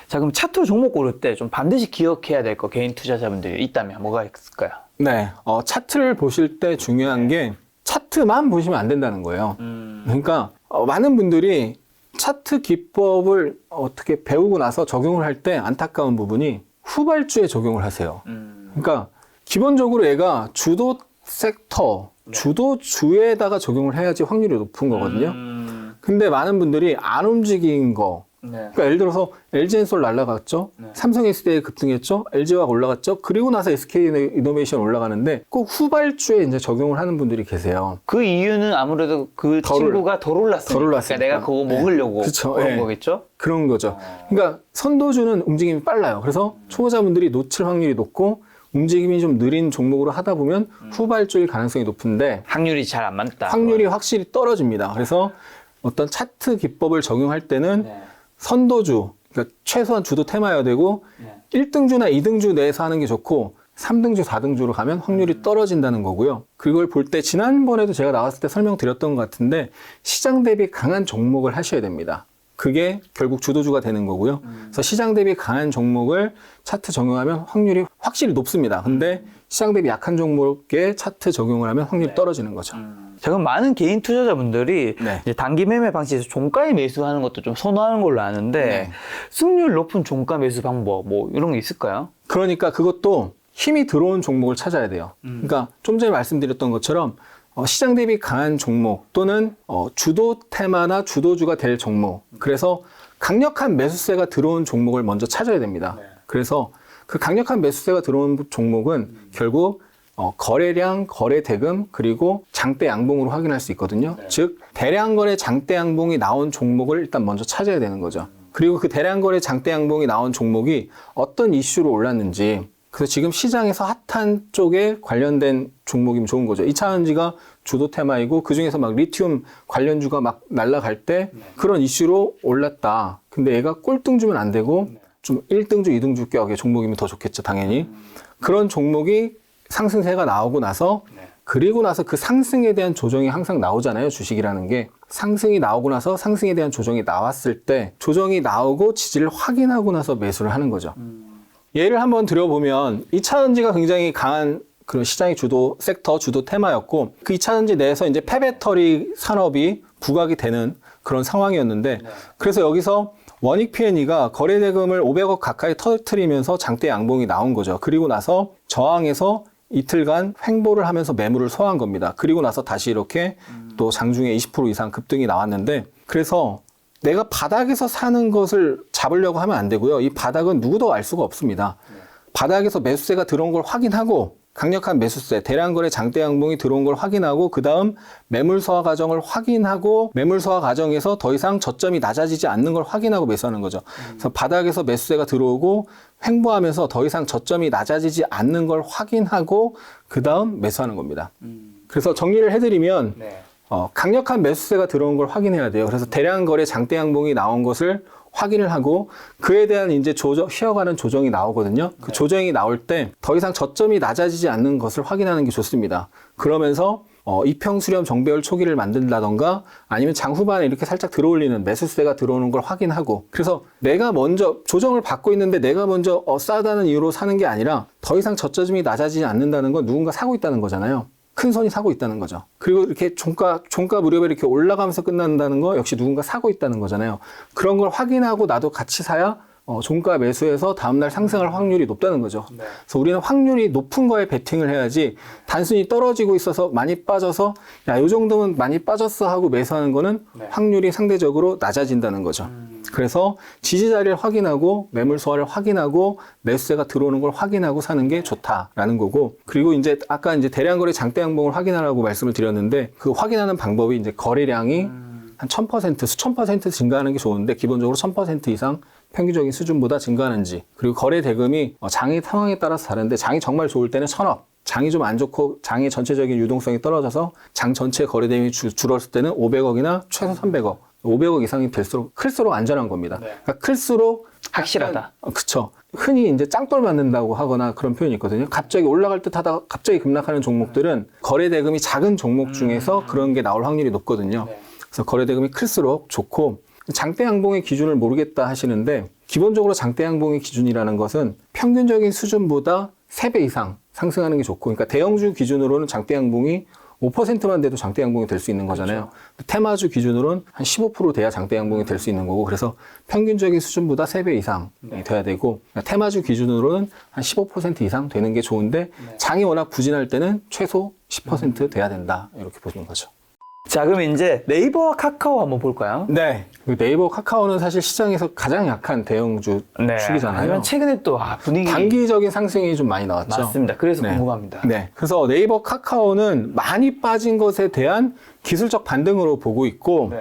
자, 그럼 차트로 종목 고를 때 좀 반드시 기억해야 될 거, 개인 투자자분들이 있다면 뭐가 있을까요? 네, 차트를 보실 때 중요한 게 차트만 보시면 안 된다는 거예요. 그러니까 많은 분들이 차트 기법을 어떻게 배우고 나서 적용을 할 때 안타까운 부분이 후발주에 적용을 하세요. 그러니까 기본적으로 얘가 주도 섹터, 주도주에다가 적용을 해야지 확률이 높은 거거든요. 근데 많은 분들이 안 움직인 거, 그러니까 예를 들어서 LG엔솔 날라갔죠. 삼성 SDI 급등했죠. LG화학 올라갔죠. 그리고 나서 SK이노베이션 올라가는데 꼭 후발주에 이제 적용을 하는 분들이 계세요. 그 이유는 아무래도 그 친구가 덜 올랐으니까. 그러니까 내가 그거 먹으려고 그쵸. 그런 네. 거겠죠? 그런 거죠. 그러니까 선도주는 움직임이 빨라요. 그래서 초보자분들이 놓칠 확률이 높고 움직임이 좀 느린 종목으로 하다 보면 후발주일 가능성이 높은데 확률이 잘 안 맞다. 확률이 확실히 떨어집니다. 그래서 어떤 차트 기법을 적용할 때는 선도주, 그러니까 최소한 주도 테마여야 되고 1등주나 2등주 내에서 하는 게 좋고 3등주, 4등주로 가면 확률이 떨어진다는 거고요. 그걸 볼 때 지난번에도 제가 나왔을 때 설명드렸던 것 같은데 시장 대비 강한 종목을 하셔야 됩니다. 그게 결국 주도주가 되는 거고요. 그래서 시장 대비 강한 종목을 차트 적용하면 확률이 확실히 높습니다. 근데 시장 대비 약한 종목에 차트 적용을 하면 확률이 떨어지는 거죠. 자, 그럼 많은 개인 투자자분들이 네. 이제 단기 매매 방식에서 종가에 매수하는 것도 좀 선호하는 걸로 아는데 네. 승률 높은 종가 매수 방법 뭐 이런 게 있을까요? 그러니까 그것도 힘이 들어온 종목을 찾아야 돼요. 그러니까 좀 전에 말씀드렸던 것처럼 시장 대비 강한 종목 또는 주도 테마나 주도주가 될 종목. 그래서 강력한 매수세가 들어온 종목을 먼저 찾아야 됩니다. 그래서 그 강력한 매수세가 들어온 종목은 결국 거래량, 거래 대금, 그리고 장대 양봉으로 확인할 수 있거든요. 즉 대량 거래 장대 양봉이 나온 종목을 일단 먼저 찾아야 되는 거죠. 그리고 그 대량 거래 장대 양봉이 나온 종목이 어떤 이슈로 올랐는지, 그래서 지금 시장에서 핫한 쪽에 관련된 종목이면 좋은 거죠. 2차전지가 주도 테마이고 그중에서 막 리튬 관련주가 막 날아갈 때 그런 이슈로 올랐다. 근데 얘가 꼴등주면 안 되고 좀 1등주, 2등주 격의 종목이면 더 좋겠죠, 당연히. 그런 종목이 상승세가 나오고 나서 그리고 나서 그 상승에 대한 조정이 항상 나오잖아요, 주식이라는 게. 상승이 나오고 나서 상승에 대한 조정이 나왔을 때 조정이 나오고 지지를 확인하고 나서 매수를 하는 거죠. 예를 한번 들어보면 2차전지가 굉장히 강한 그런 시장의 주도 섹터, 주도 테마였고 그 2차전지 내에서 이제 폐배터리 산업이 부각이 되는 그런 상황이었는데 그래서 여기서 원익 P&E가 거래 대금을 500억 가까이 터뜨리면서 장대 양봉이 나온 거죠. 그리고 나서 저항에서 이틀간 횡보를 하면서 매물을 소화한 겁니다. 그리고 나서 다시 이렇게 또 장중에 20% 이상 급등이 나왔는데, 그래서 내가 바닥에서 사는 것을 잡으려고 하면 안 되고요. 이 바닥은 누구도 알 수가 없습니다. 바닥에서 매수세가 들어온 걸 확인하고, 강력한 매수세, 대량거래 장대 양봉이 들어온 걸 확인하고, 그 다음 매물 소화 과정을 확인하고, 매물 소화 과정에서 더 이상 저점이 낮아지지 않는 걸 확인하고 매수하는 거죠. 그래서 바닥에서 매수세가 들어오고 횡보하면서 더 이상 저점이 낮아지지 않는 걸 확인하고 그 다음 매수하는 겁니다. 그래서 정리를 해드리면 강력한 매수세가 들어온 걸 확인해야 돼요. 그래서 대량거래 장대 양봉이 나온 것을 확인을 하고, 그에 대한 이제 쉬어가는 조정이 나오거든요. 그 조정이 나올 때 더 이상 저점이 낮아지지 않는 것을 확인하는 게 좋습니다. 그러면서 이평 수렴 정배열 초기를 만든다던가, 아니면 장 후반에 이렇게 살짝 들어올리는 매수세가 들어오는 걸 확인하고, 그래서 내가 먼저 조정을 받고 있는데 내가 먼저 싸다는 이유로 사는 게 아니라 더 이상 저점이 낮아지지 않는다는 건 누군가 사고 있다는 거잖아요. 큰 손이 사고 있다는 거죠. 그리고 이렇게 종가 무렵에 이렇게 올라가면서 끝난다는 거 역시 누군가 사고 있다는 거잖아요. 그런 걸 확인하고 나도 같이 사야 종가 매수해서 다음날 상승할 확률이 높다는 거죠. 그래서 우리는 확률이 높은 거에 베팅을 해야지, 단순히 떨어지고 있어서 많이 빠져서 야, 요 정도면 많이 빠졌어 하고 매수하는 거는 확률이 상대적으로 낮아진다는 거죠. 그래서 지지 자리를 확인하고 매물 소화를 확인하고 매수세가 들어오는 걸 확인하고 사는 게 좋다라는 거고, 그리고 이제 아까 이제 대량거래 장대 양봉을 확인하라고 말씀을 드렸는데, 그 확인하는 방법이 이제 거래량이 한 1000%, 수천 퍼센트 증가하는 게 좋은데, 기본적으로 1000% 이상 평균적인 수준보다 증가하는지, 그리고 거래 대금이 장의 상황에 따라서 다른데, 장이 정말 좋을 때는 1000억, 장이 좀 안 좋고 장의 전체적인 유동성이 떨어져서 장 전체 거래 대금이 줄었을 때는 500억이나 최소 300억, 500억 이상이 될수록 클수록 안전한 겁니다. 그러니까 클수록 확실하다. 그쵸. 흔히 이제 짱돌 맞는다고 하거나 그런 표현이 있거든요. 갑자기 올라갈 듯 하다가 갑자기 급락하는 종목들은 거래 대금이 작은 종목 중에서 그런 게 나올 확률이 높거든요. 그래서 거래 대금이 클수록 좋고, 장대 양봉의 기준을 모르겠다 하시는데, 기본적으로 장대 양봉의 기준이라는 것은 평균적인 수준보다 3배 이상 상승하는 게 좋고, 그러니까 대형주 기준으로는 장대 양봉이 5%만 돼도 장대 양봉이 될 수 있는 거잖아요. 그렇죠. 테마주 기준으로는 한 15% 돼야 장대 양봉이 될 수 있는 거고, 그래서 평균적인 수준보다 3배 이상 돼야 되고, 그러니까 테마주 기준으로는 한 15% 이상 되는 게 좋은데, 장이 워낙 부진할 때는 최소 10% 돼야 된다, 이렇게 보시는 거죠. 자, 그럼 이제 네이버와 카카오 한번 볼까요? 네. 네이버, 카카오는 사실 시장에서 가장 약한 대형주 축이잖아요. 하지만 최근에 또 분위기 단기적인 상승이 좀 많이 나왔죠. 맞습니다. 그래서 궁금합니다. 네. 그래서 네이버, 카카오는 많이 빠진 것에 대한 기술적 반등으로 보고 있고,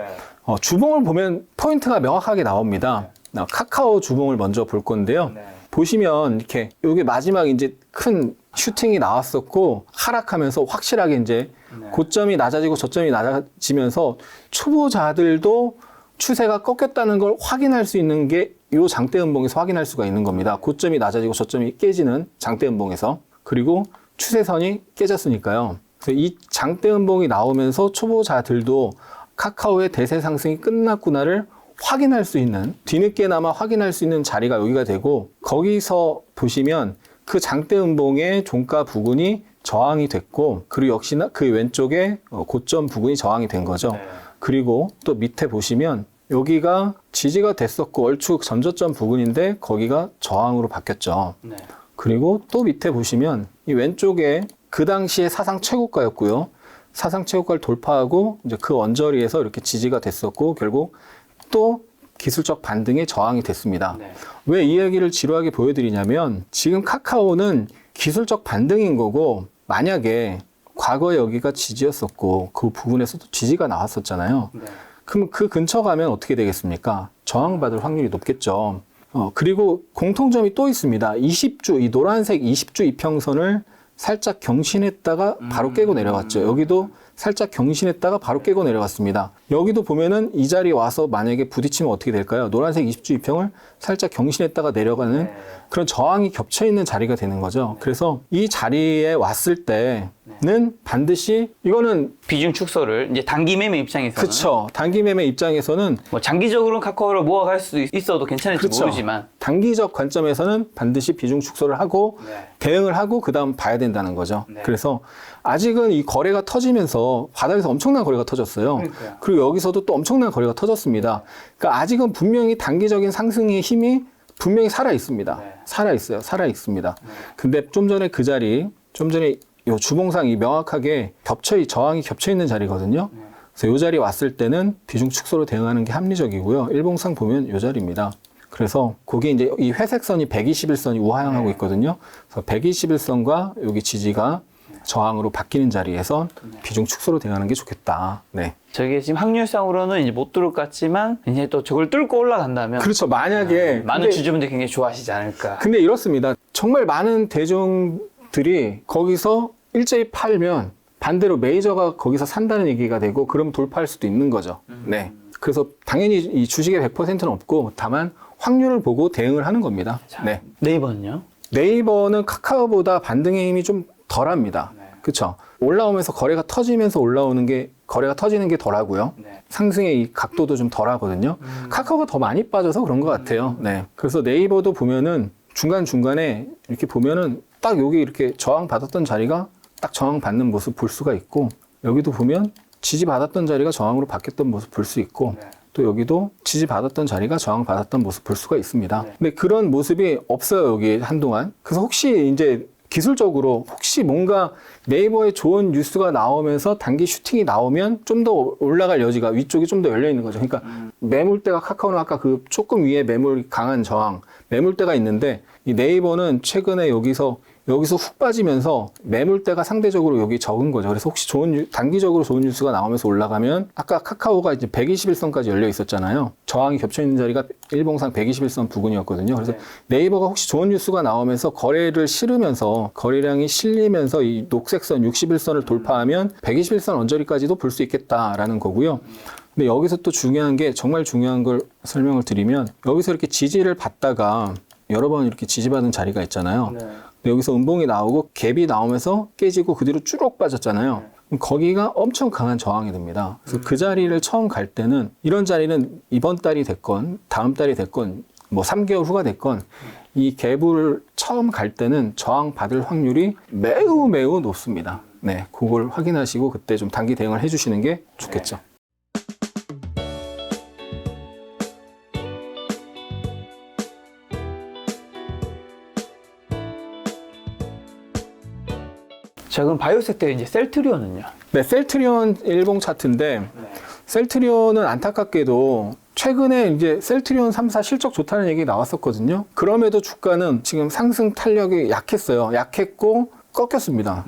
주봉을 보면 포인트가 명확하게 나옵니다. 카카오 주봉을 먼저 볼 건데요. 보시면 이렇게 요게 마지막 이제 큰 슈팅이 나왔었고, 하락하면서 확실하게 이제 고점이 낮아지고 저점이 낮아지면서 초보자들도 추세가 꺾였다는 걸 확인할 수 있는 게 요 장대 음봉에서 확인할 수가 있는 겁니다. 고점이 낮아지고 저점이 깨지는 장대 음봉에서. 그리고 추세선이 깨졌으니까요. 그래서 이 장대 음봉이 나오면서 초보자들도 카카오의 대세 상승이 끝났구나를 확인할 수 있는, 뒤늦게나마 확인할 수 있는 자리가 여기가 되고, 거기서 보시면 그 장대 음봉의 종가 부근이 저항이 됐고, 그리고 역시나 그 왼쪽에 고점 부근이 저항이 된 거죠. 그리고 또 밑에 보시면 여기가 지지가 됐었고 얼추 전저점 부근인데 거기가 저항으로 바뀌었죠. 그리고 또 밑에 보시면 이 왼쪽에 그 당시에 사상 최고가였고요. 사상 최고가를 돌파하고 이제 그 언저리에서 이렇게 지지가 됐었고, 결국 또 기술적 반등에 저항이 됐습니다. 왜 이 얘기를 지루하게 보여드리냐면, 지금 카카오는 기술적 반등인 거고, 만약에 과거에 여기가 지지였었고 그 부분에서도 지지가 나왔었잖아요. 그럼 그 근처 가면 어떻게 되겠습니까? 저항받을 확률이 높겠죠. 그리고 공통점이 또 있습니다. 20주, 이 노란색 20주 이평선을 살짝 경신했다가 바로 깨고 내려갔죠. 여기도 살짝 경신했다가 바로 깨고 내려갔습니다. 여기도 보면은 이 자리에 와서 만약에 부딪히면 어떻게 될까요? 노란색 20주 이평을 살짝 경신했다가 내려가는 그런 저항이 겹쳐있는 자리가 되는 거죠. 그래서 이 자리에 왔을 때는 반드시 이거는 비중 축소를 이제 단기 매매 입장에서는, 그쵸. 단기 매매 입장에서는 뭐 장기적으로 카카오를 모아갈 수 있어도 괜찮을지 그쵸. 모르지만 단기적 관점에서는 반드시 비중 축소를 하고 네. 대응을 하고 그 다음 봐야 된다는 거죠. 네. 그래서 아직은 이 거래가 터지면서 바닥에서 엄청난 거래가 터졌어요. 그러니까요. 그리고 여기서도 또 엄청난 거래가 터졌습니다. 그러니까 아직은 분명히 단기적인 상승의 힘이 분명히 살아 있습니다. 네. 살아 있어요. 살아 있습니다. 근데 좀 전에 그 자리, 좀 전에 요 주봉상이 명확하게 저항이 겹쳐 있는 자리거든요. 그래서 이 자리 왔을 때는 비중 축소로 대응하는 게 합리적이고요. 일봉상 보면 이 자리입니다. 그래서 거기 이제 이 회색 선이 121선이 우하향하고 있거든요. 그래서 121선과 여기 지지가 저항으로 바뀌는 자리에서 비중 축소로 대응하는 게 좋겠다. 네. 저게 지금 확률상으로는 이제 못 뚫을 것 같지만 이제 또 저걸 뚫고 올라간다면 그렇죠. 만약에 많은 근데- 주주분들이 굉장히 좋아하시지 않을까. 근데 이렇습니다. 정말 많은 대중들이 거기서 일제히 팔면 반대로 메이저가 거기서 산다는 얘기가 되고 그럼 돌파할 수도 있는 거죠. 네. 그래서 당연히 이 주식의 100%는 없고 다만 확률을 보고 대응을 하는 겁니다. 네. 네이버는요? 네이버는 카카오보다 반등의 힘이 좀 덜합니다. 네. 그렇죠. 올라오면서 거래가 터지면서 거래가 터지는 게 덜하고요. 네. 상승의 이 각도도 좀 덜하거든요. 카카오가 더 많이 빠져서 그런 것 같아요. 네. 그래서 네이버도 보면은 중간중간에 이렇게 보면은 딱 여기 이렇게 저항받았던 자리가 딱 저항받는 모습 볼 수가 있고 여기도 보면 지지받았던 자리가 저항으로 바뀌었던 모습 볼 수 있고 네. 또 여기도 지지받았던 자리가 저항받았던 모습 볼 수가 있습니다. 네. 근데 그런 모습이 없어요, 여기 한동안. 그래서 혹시 이제 기술적으로 혹시 뭔가 네이버에 좋은 뉴스가 나오면서 단기 슈팅이 나오면 좀 더 올라갈 여지가 위쪽이 좀 더 열려 있는 거죠. 그러니까 매물대가 카카오는 아까 그 조금 위에 매물 강한 저항, 매물대가 있는데 이 네이버는 최근에 여기서 훅 빠지면서 매물대가 상대적으로 여기 적은 거죠. 그래서 혹시 단기적으로 좋은 뉴스가 나오면서 올라가면 아까 카카오가 이제 121선까지 열려 있었잖아요. 저항이 겹쳐 있는 자리가 일봉상 121선 부근이었거든요. 그래서 네이버가 혹시 좋은 뉴스가 나오면서 거래를 실으면서 거래량이 실리면서 이 녹색선 61선을 돌파하면 121선 언저리까지도 볼 수 있겠다라는 거고요. 근데 여기서 또 중요한 게 정말 중요한 걸 설명을 드리면 여기서 이렇게 지지를 받다가 여러 번 이렇게 지지받은 자리가 있잖아요. 네. 근데 여기서 음봉이 나오고 갭이 나오면서 깨지고 그 뒤로 쭉 빠졌잖아요. 그럼 거기가 엄청 강한 저항이 됩니다. 그래서 그 자리를 처음 갈 때는 이런 자리는 이번 달이 됐건 다음 달이 됐건 뭐 3개월 후가 됐건 이 갭을 처음 갈 때는 저항 받을 확률이 매우 매우 높습니다. 네, 그걸 확인하시고 그때 좀 단기 대응을 해주시는 게 좋겠죠. 자, 그럼 바이오 섹터의 이제 셀트리온은요? 네, 셀트리온 일봉 차트인데 셀트리온은 안타깝게도 최근에 이제 셀트리온 3사 실적 좋다는 얘기 나왔었거든요. 그럼에도 주가는 지금 상승 탄력이 약했어요. 약했고 꺾였습니다.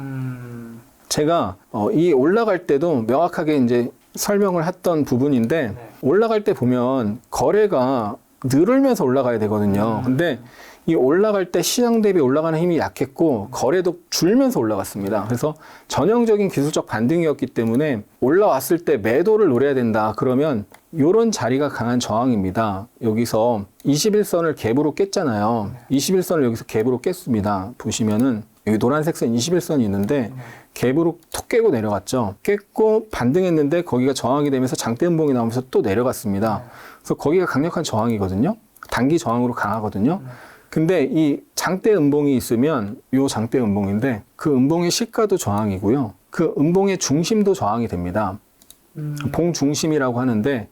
제가 이 올라갈 때도 명확하게 이제 설명을 했던 부분인데 올라갈 때 보면 거래가 늘으면서 올라가야 되거든요. 근데 이 올라갈 때 시장 대비 올라가는 힘이 약했고 거래도 줄면서 올라갔습니다. 그래서 전형적인 기술적 반등이었기 때문에 올라왔을 때 매도를 노려야 된다. 그러면 이런 자리가 강한 저항입니다. 여기서 21선을 갭으로 깼잖아요. 21선을 여기서 갭으로 깼습니다. 보시면은 여기 노란색 선 21선이 있는데 갭으로 톡 깨고 내려갔죠. 깼고 반등했는데 거기가 저항이 되면서 장대 음봉이 나오면서 또 내려갔습니다. 그래서 거기가 강력한 저항이거든요. 단기 저항으로 강하거든요. 근데 이 장대 음봉이 있으면 요 장대 음봉인데 그 음봉의 시가도 저항이고요. 그 음봉의 중심도 저항이 됩니다. 봉 중심이라고 하는데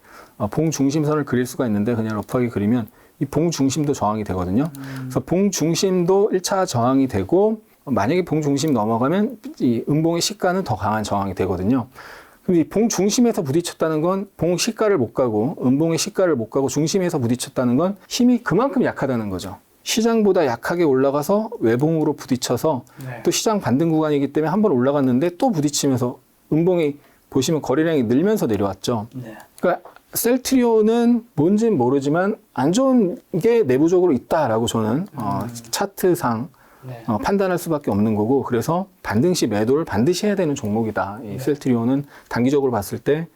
봉 중심선을 그릴 수가 있는데 그냥 러프하게 그리면 이 봉 중심도 저항이 되거든요. 그래서 봉 중심도 1차 저항이 되고 만약에 봉 중심 넘어가면 이 음봉의 시가는 더 강한 저항이 되거든요. 근데 이 봉 중심에서 부딪혔다는 건 봉 시가를 못 가고 음봉의 시가를 못 가고 중심에서 부딪혔다는 건 힘이 그만큼 약하다는 거죠. 시장보다 약하게 올라가서 외봉으로 부딪혀서 또 시장 반등 구간이기 때문에 한번 올라갔는데 또 부딪히면서 음봉이 보시면 거래량이 늘면서 내려왔죠. 그러니까 셀트리온은 뭔지는 모르지만 안 좋은 게 내부적으로 있다라고 저는 차트상 판단할 수밖에 없는 거고 그래서 반등 시 매도를 반드시 해야 되는 종목이다. 이 셀트리온은 단기적으로 봤을 때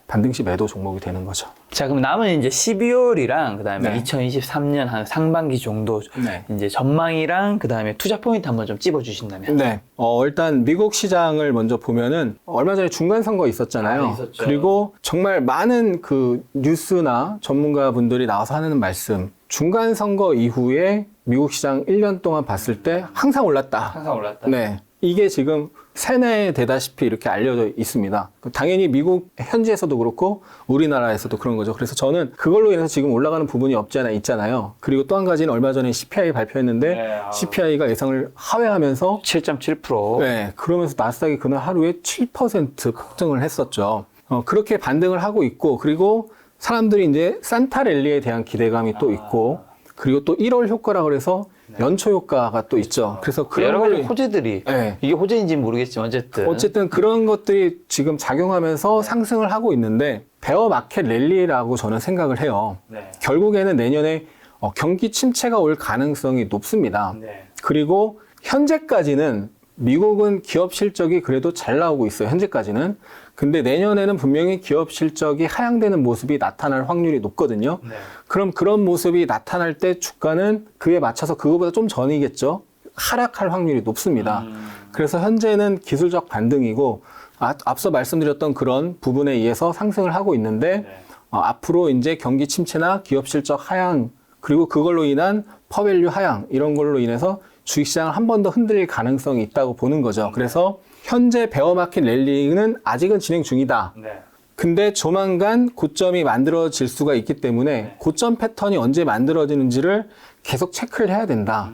반등 시 매도 종목이 되는 거죠. 자, 그럼 남은 이제 12월이랑 그다음에 네. 2023년 한 상반기 정도 네. 이제 전망이랑 그다음에 투자 포인트 한번 좀 찝어 주신다면. 네. 일단 미국 시장을 먼저 보면은 얼마 전에 중간 선거 있었잖아요. 있었죠. 그리고 정말 많은 그 뉴스나 전문가분들이 나와서 하는 말씀. 중간 선거 이후에 미국 시장 1년 동안 봤을 때 항상 올랐다. 항상 올랐다. 네. 이게 지금 세뇌되다시피 이렇게 알려져 있습니다. 당연히 미국 현지에서도 그렇고 우리나라에서도 그런 거죠. 그래서 저는 그걸로 인해서 지금 올라가는 부분이 없지 않아 있잖아요. 그리고 또 한 가지는 얼마 전에 CPI 발표했는데 네, CPI가 예상을 하회하면서 7.7%. 네, 그러면서 나스닥이 그날 하루에 7% 폭등을 했었죠. 그렇게 반등을 하고 있고, 그리고 사람들이 이제 산타 랠리에 대한 기대감이 또 있고, 그리고 또 1월 효과라 그래서 연초 효과가 또 있죠. 그래서 그런 여러 가지 걸로 호재들이 네. 이게 호재인지는 모르겠지만 어쨌든 그런 것들이 지금 작용하면서 상승을 하고 있는데 베어 마켓 랠리라고 저는 생각을 해요. 네. 결국에는 내년에 경기 침체가 올 가능성이 높습니다. 네. 그리고 현재까지는 미국은 기업 실적이 그래도 잘 나오고 있어요. 현재까지는. 근데 내년에는 분명히 기업 실적이 하향되는 모습이 나타날 확률이 높거든요. 네. 그럼 그런 모습이 나타날 때 주가는 그에 맞춰서 그거보다 좀 전이겠죠. 하락할 확률이 높습니다. 그래서 현재는 기술적 반등이고 앞서 말씀드렸던 그런 부분에 의해서 상승을 하고 있는데 앞으로 이제 경기 침체나 기업 실적 하향 그리고 그걸로 인한 퍼밸류 하향 이런 걸로 인해서 주식시장을 한 번 더 흔들릴 가능성이 있다고 보는 거죠. 그래서 현재 베어마켓 랠리는 아직은 진행 중이다. 네. 근데 조만간 고점이 만들어질 수가 있기 때문에 고점 패턴이 언제 만들어지는지를 계속 체크를 해야 된다.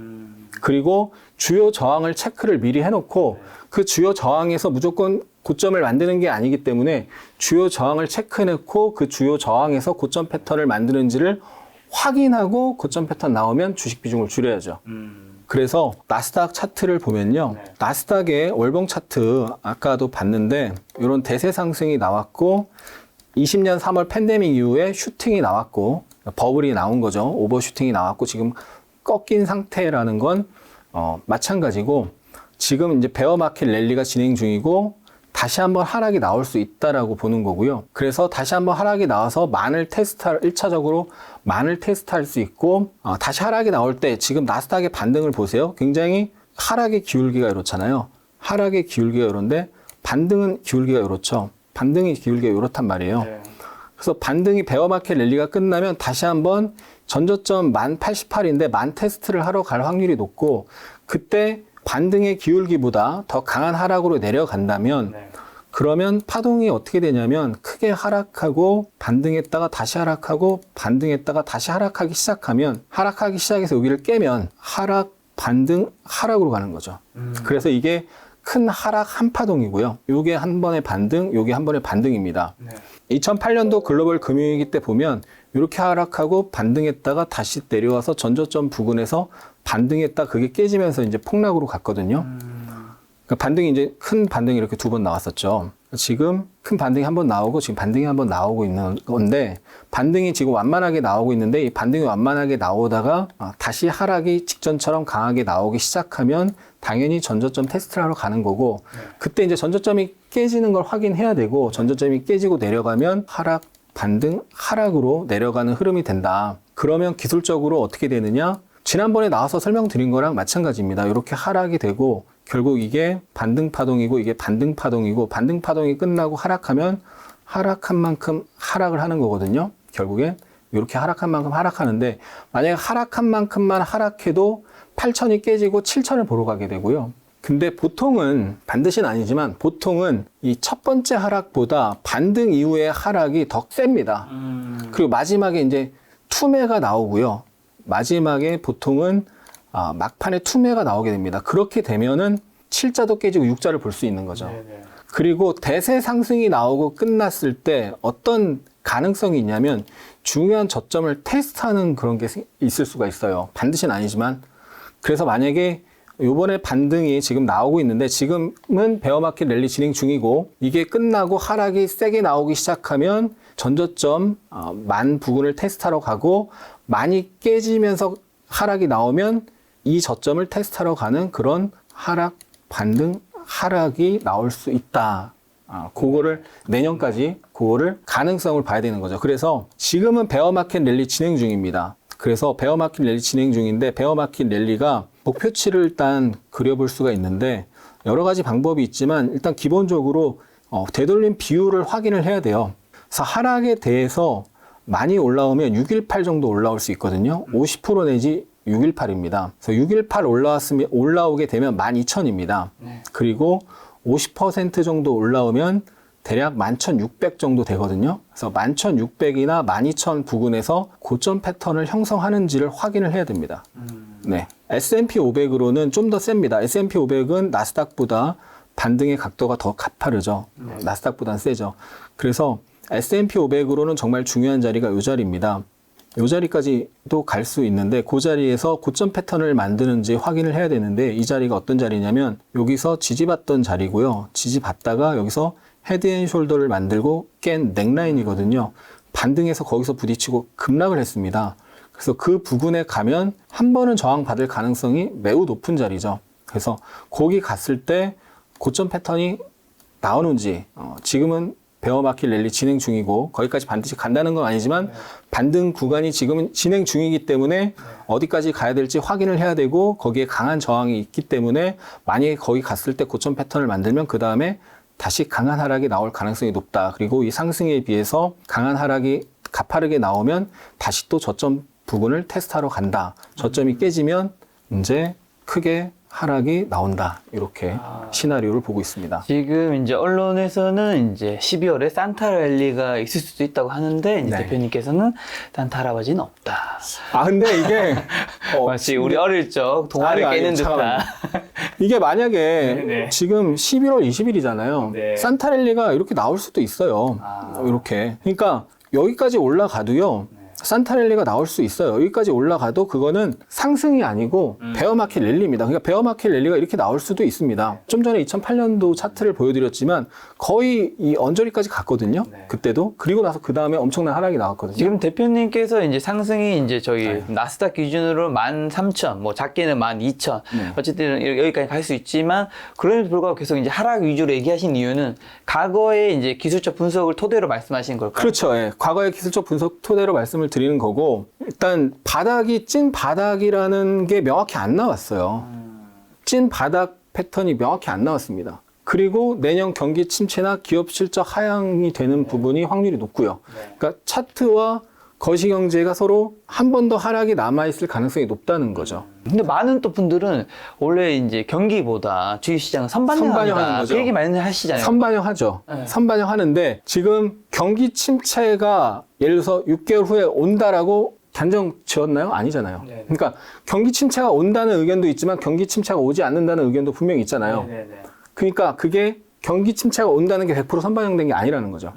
그리고 주요 저항을 체크를 미리 해놓고 그 주요 저항에서 무조건 고점을 만드는 게 아니기 때문에 주요 저항을 체크해놓고 그 주요 저항에서 고점 패턴을 만드는지를 확인하고 고점 패턴 나오면 주식 비중을 줄여야죠. 그래서 나스닥 차트를 보면요. 나스닥의 월봉 차트 아까도 봤는데 이런 대세 상승이 나왔고 20년 3월 팬데믹 이후에 슈팅이 나왔고 버블이 나온 거죠. 오버슈팅이 나왔고 지금 꺾인 상태라는 건 마찬가지고 지금 이제 베어마켓 랠리가 진행 중이고 다시 한번 하락이 나올 수 있다라고 보는 거고요. 그래서 다시 한번 하락이 나와서 만을 테스트할 1차적으로 만을 테스트할 수 있고 다시 하락이 나올 때 지금 나스닥의 반등을 보세요. 굉장히 하락의 기울기가 이렇잖아요. 하락의 기울기가 이런데 반등은 기울기가 이렇죠. 반등이 기울기가 이렇단 말이에요. 네. 그래서 반등이 베어마켓 랠리가 끝나면 다시 한번 전저점 1088인데 만 테스트를 하러 갈 확률이 높고 그때 반등의 기울기보다 더 강한 하락으로 내려간다면 그러면 파동이 어떻게 되냐면 크게 하락하고 반등했다가 다시 하락하고 반등했다가 다시 하락하기 시작하면 하락하기 시작해서 여기를 깨면 하락, 반등, 하락으로 가는 거죠. 그래서 이게 큰 하락 한 파동이고요. 요게 한 번의 반등, 요게 한 번의 반등입니다. 2008년도 글로벌 금융위기 때 보면 이렇게 하락하고 반등했다가 다시 내려와서 전저점 부근에서 반등했다 그게 깨지면서 이제 폭락으로 갔거든요. 그러니까 반등이 이제 큰 반등이 이렇게 두 번 나왔었죠. 지금 큰 반등이 한 번 나오고 지금 반등이 한 번 나오고 있는 건데 반등이 지금 완만하게 나오고 있는데 이 반등이 완만하게 나오다가 다시 하락이 직전처럼 강하게 나오기 시작하면 당연히 전저점 테스트를 하러 가는 거고 그때 이제 전저점이 깨지는 걸 확인해야 되고 전저점이 깨지고 내려가면 하락, 반등, 하락으로 내려가는 흐름이 된다. 그러면 기술적으로 어떻게 되느냐? 지난번에 나와서 설명드린 거랑 마찬가지입니다. 이렇게 하락이 되고 결국 이게 반등 파동이고 이게 반등 파동이고 반등 파동이 끝나고 하락하면 하락한 만큼 하락을 하는 거거든요. 결국엔 이렇게 하락한 만큼 하락하는데 만약에 하락한 만큼만 하락해도 8천이 깨지고 7천을 보러 가게 되고요. 근데 보통은 반드시는 아니지만 보통은 이 첫 번째 하락보다 반등 이후의 하락이 더 셉니다. 그리고 마지막에 이제 투매가 나오고요. 마지막에 보통은 막판에 투매가 나오게 됩니다. 그렇게 되면은 7자도 깨지고 6자를 볼 수 있는 거죠. 네네. 그리고 대세 상승이 나오고 끝났을 때 어떤 가능성이 있냐면 중요한 저점을 테스트하는 그런 게 있을 수가 있어요. 반드시는 아니지만. 그래서 만약에 요번에 반등이 지금 나오고 있는데 지금은 베어마켓 랠리 진행 중이고 이게 끝나고 하락이 세게 나오기 시작하면 전저점 만 부근을 테스트하러 가고 많이 깨지면서 하락이 나오면 이 저점을 테스트하러 가는 그런 하락, 반등, 하락이 나올 수 있다. 그거를 내년까지 그거를 가능성을 봐야 되는 거죠. 그래서 지금은 베어마켓 랠리 진행 중입니다. 그래서 베어마켓 랠리 진행 중인데 베어마켓 랠리가 목표치를 일단 그려볼 수가 있는데 여러 가지 방법이 있지만 일단 기본적으로 되돌림 비율을 확인을 해야 돼요. 그래서 하락에 대해서 많이 올라오면 618 정도 올라올 수 있거든요. 50% 내지 618입니다. 그래서 618 올라오게 되면 12,000입니다. 그리고 50% 정도 올라오면 대략 11,600 정도 되거든요. 그래서 11,600이나 12,000 부근에서 고점 패턴을 형성하는지를 확인을 해야 됩니다. 네. S&P 500으로는 좀 더 셉니다. S&P 500은 나스닥보다 반등의 각도가 더 가파르죠. 나스닥보다는 세죠. 그래서 S&P 500으로는 정말 중요한 자리가 이 자리입니다. 이 자리까지도 갈 수 있는데 그 자리에서 고점 패턴을 만드는지 확인을 해야 되는데 이 자리가 어떤 자리냐면 여기서 지지받던 자리고요. 지지받다가 여기서 헤드앤숄더를 만들고 깬 넥라인이거든요. 반등해서 거기서 부딪히고 급락을 했습니다. 그래서 그 부근에 가면 한 번은 저항받을 가능성이 매우 높은 자리죠. 그래서 거기 갔을 때 고점 패턴이 나오는지 지금은 베어마켓 랠리 진행 중이고 거기까지 반드시 간다는 건 아니지만 반등 구간이 지금은 진행 중이기 때문에 어디까지 가야 될지 확인을 해야 되고 거기에 강한 저항이 있기 때문에 만약에 거기 갔을 때 고점 패턴을 만들면 그 다음에 다시 강한 하락이 나올 가능성이 높다. 그리고 이 상승에 비해서 강한 하락이 가파르게 나오면 다시 또 저점 부분을 테스트하러 간다. 저점이 깨지면 이제 크게 하락이 나온다. 이렇게 시나리오를 보고 있습니다. 지금 이제 언론에서는 이제 12월에 산타 랠리가 있을 수도 있다고 하는데 이제 네. 대표님께서는 산타 할아버지는 없다. 근데 이게 마치 우리 어릴 적 동화를 아니, 깨는 참. 듯한. 이게 만약에 네네. 지금 11월 20일이잖아요. 네. 산타랠리가 이렇게 나올 수도 있어요. 이렇게. 그러니까 여기까지 올라가도요. 산타랠리가 나올 수 있어요. 여기까지 올라가도 그거는 상승이 아니고 베어마켓 랠리입니다. 그러니까 베어마켓 랠리가 이렇게 나올 수도 있습니다. 좀 전에 2008년도 차트를 보여드렸지만 거의 이 언저리까지 갔거든요. 그때도. 그리고 나서 그 다음에 엄청난 하락이 나왔거든요. 지금 대표님께서 이제 상승이 이제 저희 나스닥 기준으로 13,000, 뭐 작게는 12,000. 어쨌든 여기까지 갈 수 있지만 그럼에도 불구하고 계속 이제 하락 위주로 얘기하신 이유는 과거의 이제 기술적 분석을 토대로 말씀하신 걸까요? 그렇죠. 예. 과거의 기술적 분석 토대로 말씀을 드리는 거고 일단 바닥이 찐 바닥이라는 게 명확히 안 나왔어요. 찐 바닥 패턴이 명확히 안 나왔습니다. 그리고 내년 경기 침체나 기업 실적 하향이 되는 부분이 확률이 높고요. 그러니까 차트와 거시경제가 서로 한 번 더 하락이 남아있을 가능성이 높다는 거죠. 근데 많은 또 분들은 원래 이제 경기보다 주식시장은 선반영하는 선반영하는 거죠. 그 얘기 많이 하시잖아요. 선반영하죠. 네. 선반영하는데 지금 경기 침체가 예를 들어서 6개월 후에 온다라고 단정 지었나요? 아니잖아요. 네. 그러니까 경기 침체가 온다는 의견도 있지만 경기 침체가 오지 않는다는 의견도 분명히 있잖아요. 그러니까 그게 경기 침체가 온다는 게 100% 선반영된 게 아니라는 거죠.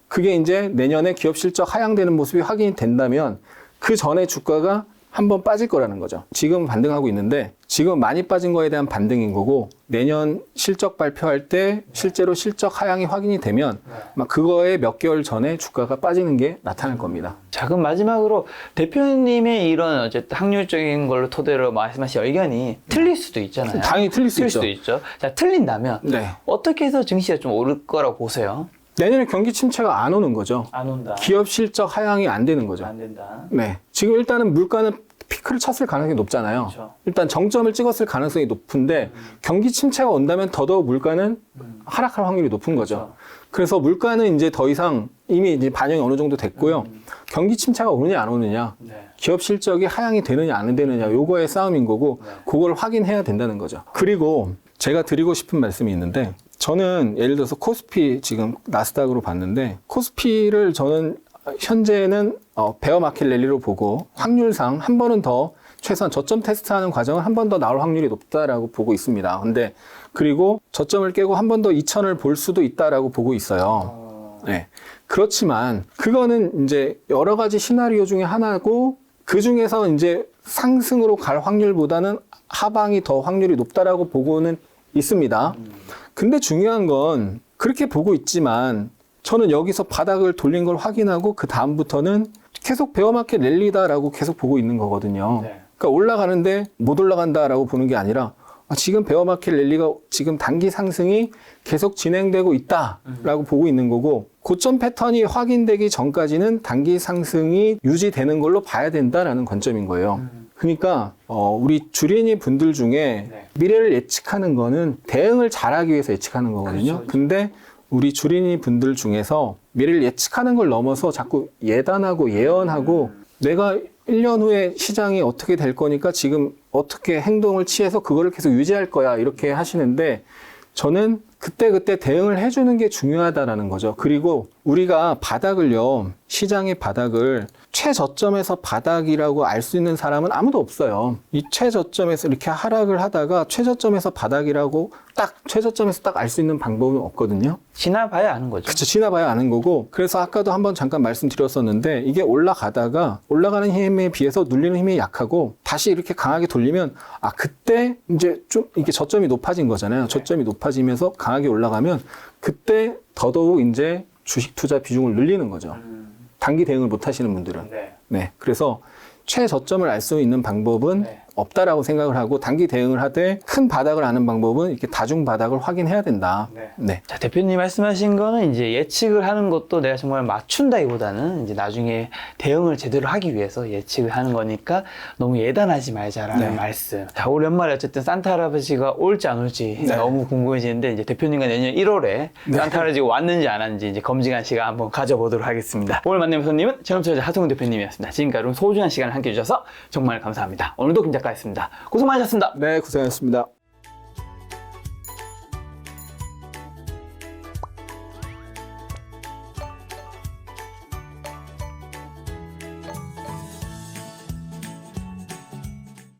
그게 이제 내년에 기업 실적 하향되는 모습이 확인이 된다면 그 전에 주가가 한번 빠질 거라는 거죠. 지금 반등하고 있는데 지금 많이 빠진 거에 대한 반등인 거고 내년 실적 발표할 때 실제로 실적 하향이 확인이 되면 막 그거에 몇 개월 전에 주가가 빠지는 게 나타날 겁니다. 자, 그럼 마지막으로 대표님의 이런 어쨌든 확률적인 걸로 토대로 말씀하신 의견이 틀릴 수도 있잖아요. 당연히 틀릴 수 있죠. 수도 있죠. 자, 틀린다면 네. 어떻게 해서 증시가 좀 오를 거라고 보세요? 내년에 경기 침체가 안 오는 거죠. 안 온다. 기업 실적 하향이 안 되는 거죠. 안 된다. 네. 지금 일단은 물가는 피크를 쳤을 가능성이 높잖아요. 그렇죠. 일단 정점을 찍었을 가능성이 높은데 경기 침체가 온다면 더더욱 물가는 하락할 확률이 높은 거죠. 그래서 물가는 이제 더 이상 이미 이제 반영이 어느 정도 됐고요. 경기 침체가 오느냐 안 오느냐, 기업 실적이 하향이 되느냐 안 되느냐 요거의 싸움인 거고 그걸 확인해야 된다는 거죠. 그리고 제가 드리고 싶은 말씀이 있는데 저는 예를 들어서 코스피 지금 나스닥으로 봤는데 코스피를 저는 현재는 베어마켓 랠리로 보고 확률상 한 번은 더 최소한 저점 테스트하는 과정은 한 번 더 나올 확률이 높다라고 보고 있습니다. 근데 그리고 저점을 깨고 한 번 더 2,000을 볼 수도 있다라고 보고 있어요. 네. 그렇지만 그거는 이제 여러 가지 시나리오 중에 하나고 그 중에서 이제 상승으로 갈 확률보다는 하방이 더 확률이 높다라고 보고는 있습니다. 근데 중요한 건 그렇게 보고 있지만 저는 여기서 바닥을 돌린 걸 확인하고 그 다음부터는 계속 베어마켓 랠리다라고 계속 보고 있는 거거든요. 그러니까 올라가는데 못 올라간다라고 보는 게 아니라 지금 베어마켓 랠리가 지금 단기 상승이 계속 진행되고 있다라고 보고 있는 거고 고점 패턴이 확인되기 전까지는 단기 상승이 유지되는 걸로 봐야 된다라는 관점인 거예요. 그러니까 우리 주린이 분들 중에 네. 미래를 예측하는 거는 대응을 잘하기 위해서 예측하는 거거든요. 그렇죠. 근데 우리 주린이 분들 중에서 미래를 예측하는 걸 넘어서 자꾸 예단하고 예언하고 내가 1년 후에 시장이 어떻게 될 거니까 지금 어떻게 행동을 취해서 그거를 계속 유지할 거야 이렇게 하시는데 저는 그때그때 대응을 해주는 게 중요하다라는 거죠. 그리고 우리가 바닥을요, 시장의 바닥을 최저점에서 바닥이라고 알 수 있는 사람은 아무도 없어요. 이 최저점에서 이렇게 하락을 하다가 최저점에서 바닥이라고 최저점에서 딱 알 수 있는 방법은 없거든요. 지나봐야 아는 거죠. 그쵸, 지나봐야 아는 거고. 그래서 아까도 한번 잠깐 말씀드렸었는데 이게 올라가다가 올라가는 힘에 비해서 눌리는 힘이 약하고 다시 이렇게 강하게 돌리면 그때 이제 좀 이게 저점이 높아진 거잖아요. 저점이 높아지면서 강하게 올라가면 그때 더더욱 이제 주식 투자 비중을 늘리는 거죠. 단기 대응을 못 하시는 분들은. 네. 그래서 최저점을 알 수 있는 방법은 없다라고 생각을 하고 단기 대응을 하되 큰 바닥을 아는 방법은 이렇게 다중 바닥을 확인해야 된다. 네. 자, 대표님 말씀하신 거는 이제 예측을 하는 것도 내가 정말 맞춘다기보다는 이제 나중에 대응을 제대로 하기 위해서 예측을 하는 거니까 너무 예단하지 말자라는 말씀. 자, 올 연말에 어쨌든 산타 할아버지가 올지 안 올지 너무 궁금해지는데 이제 대표님과 내년 1월에 산타 할아버지가 왔는지 안 왔는지 이제 검증한 시간 한번 가져보도록 하겠습니다. 오늘 만난 손님은 전업투자자 하성훈 대표님이었습니다. 지금까지 소중한 시간을 함께 해주셔서 정말 감사합니다. 오늘도 김 작가였습니다. 고생 많으셨습니다. 네, 고생하셨습니다.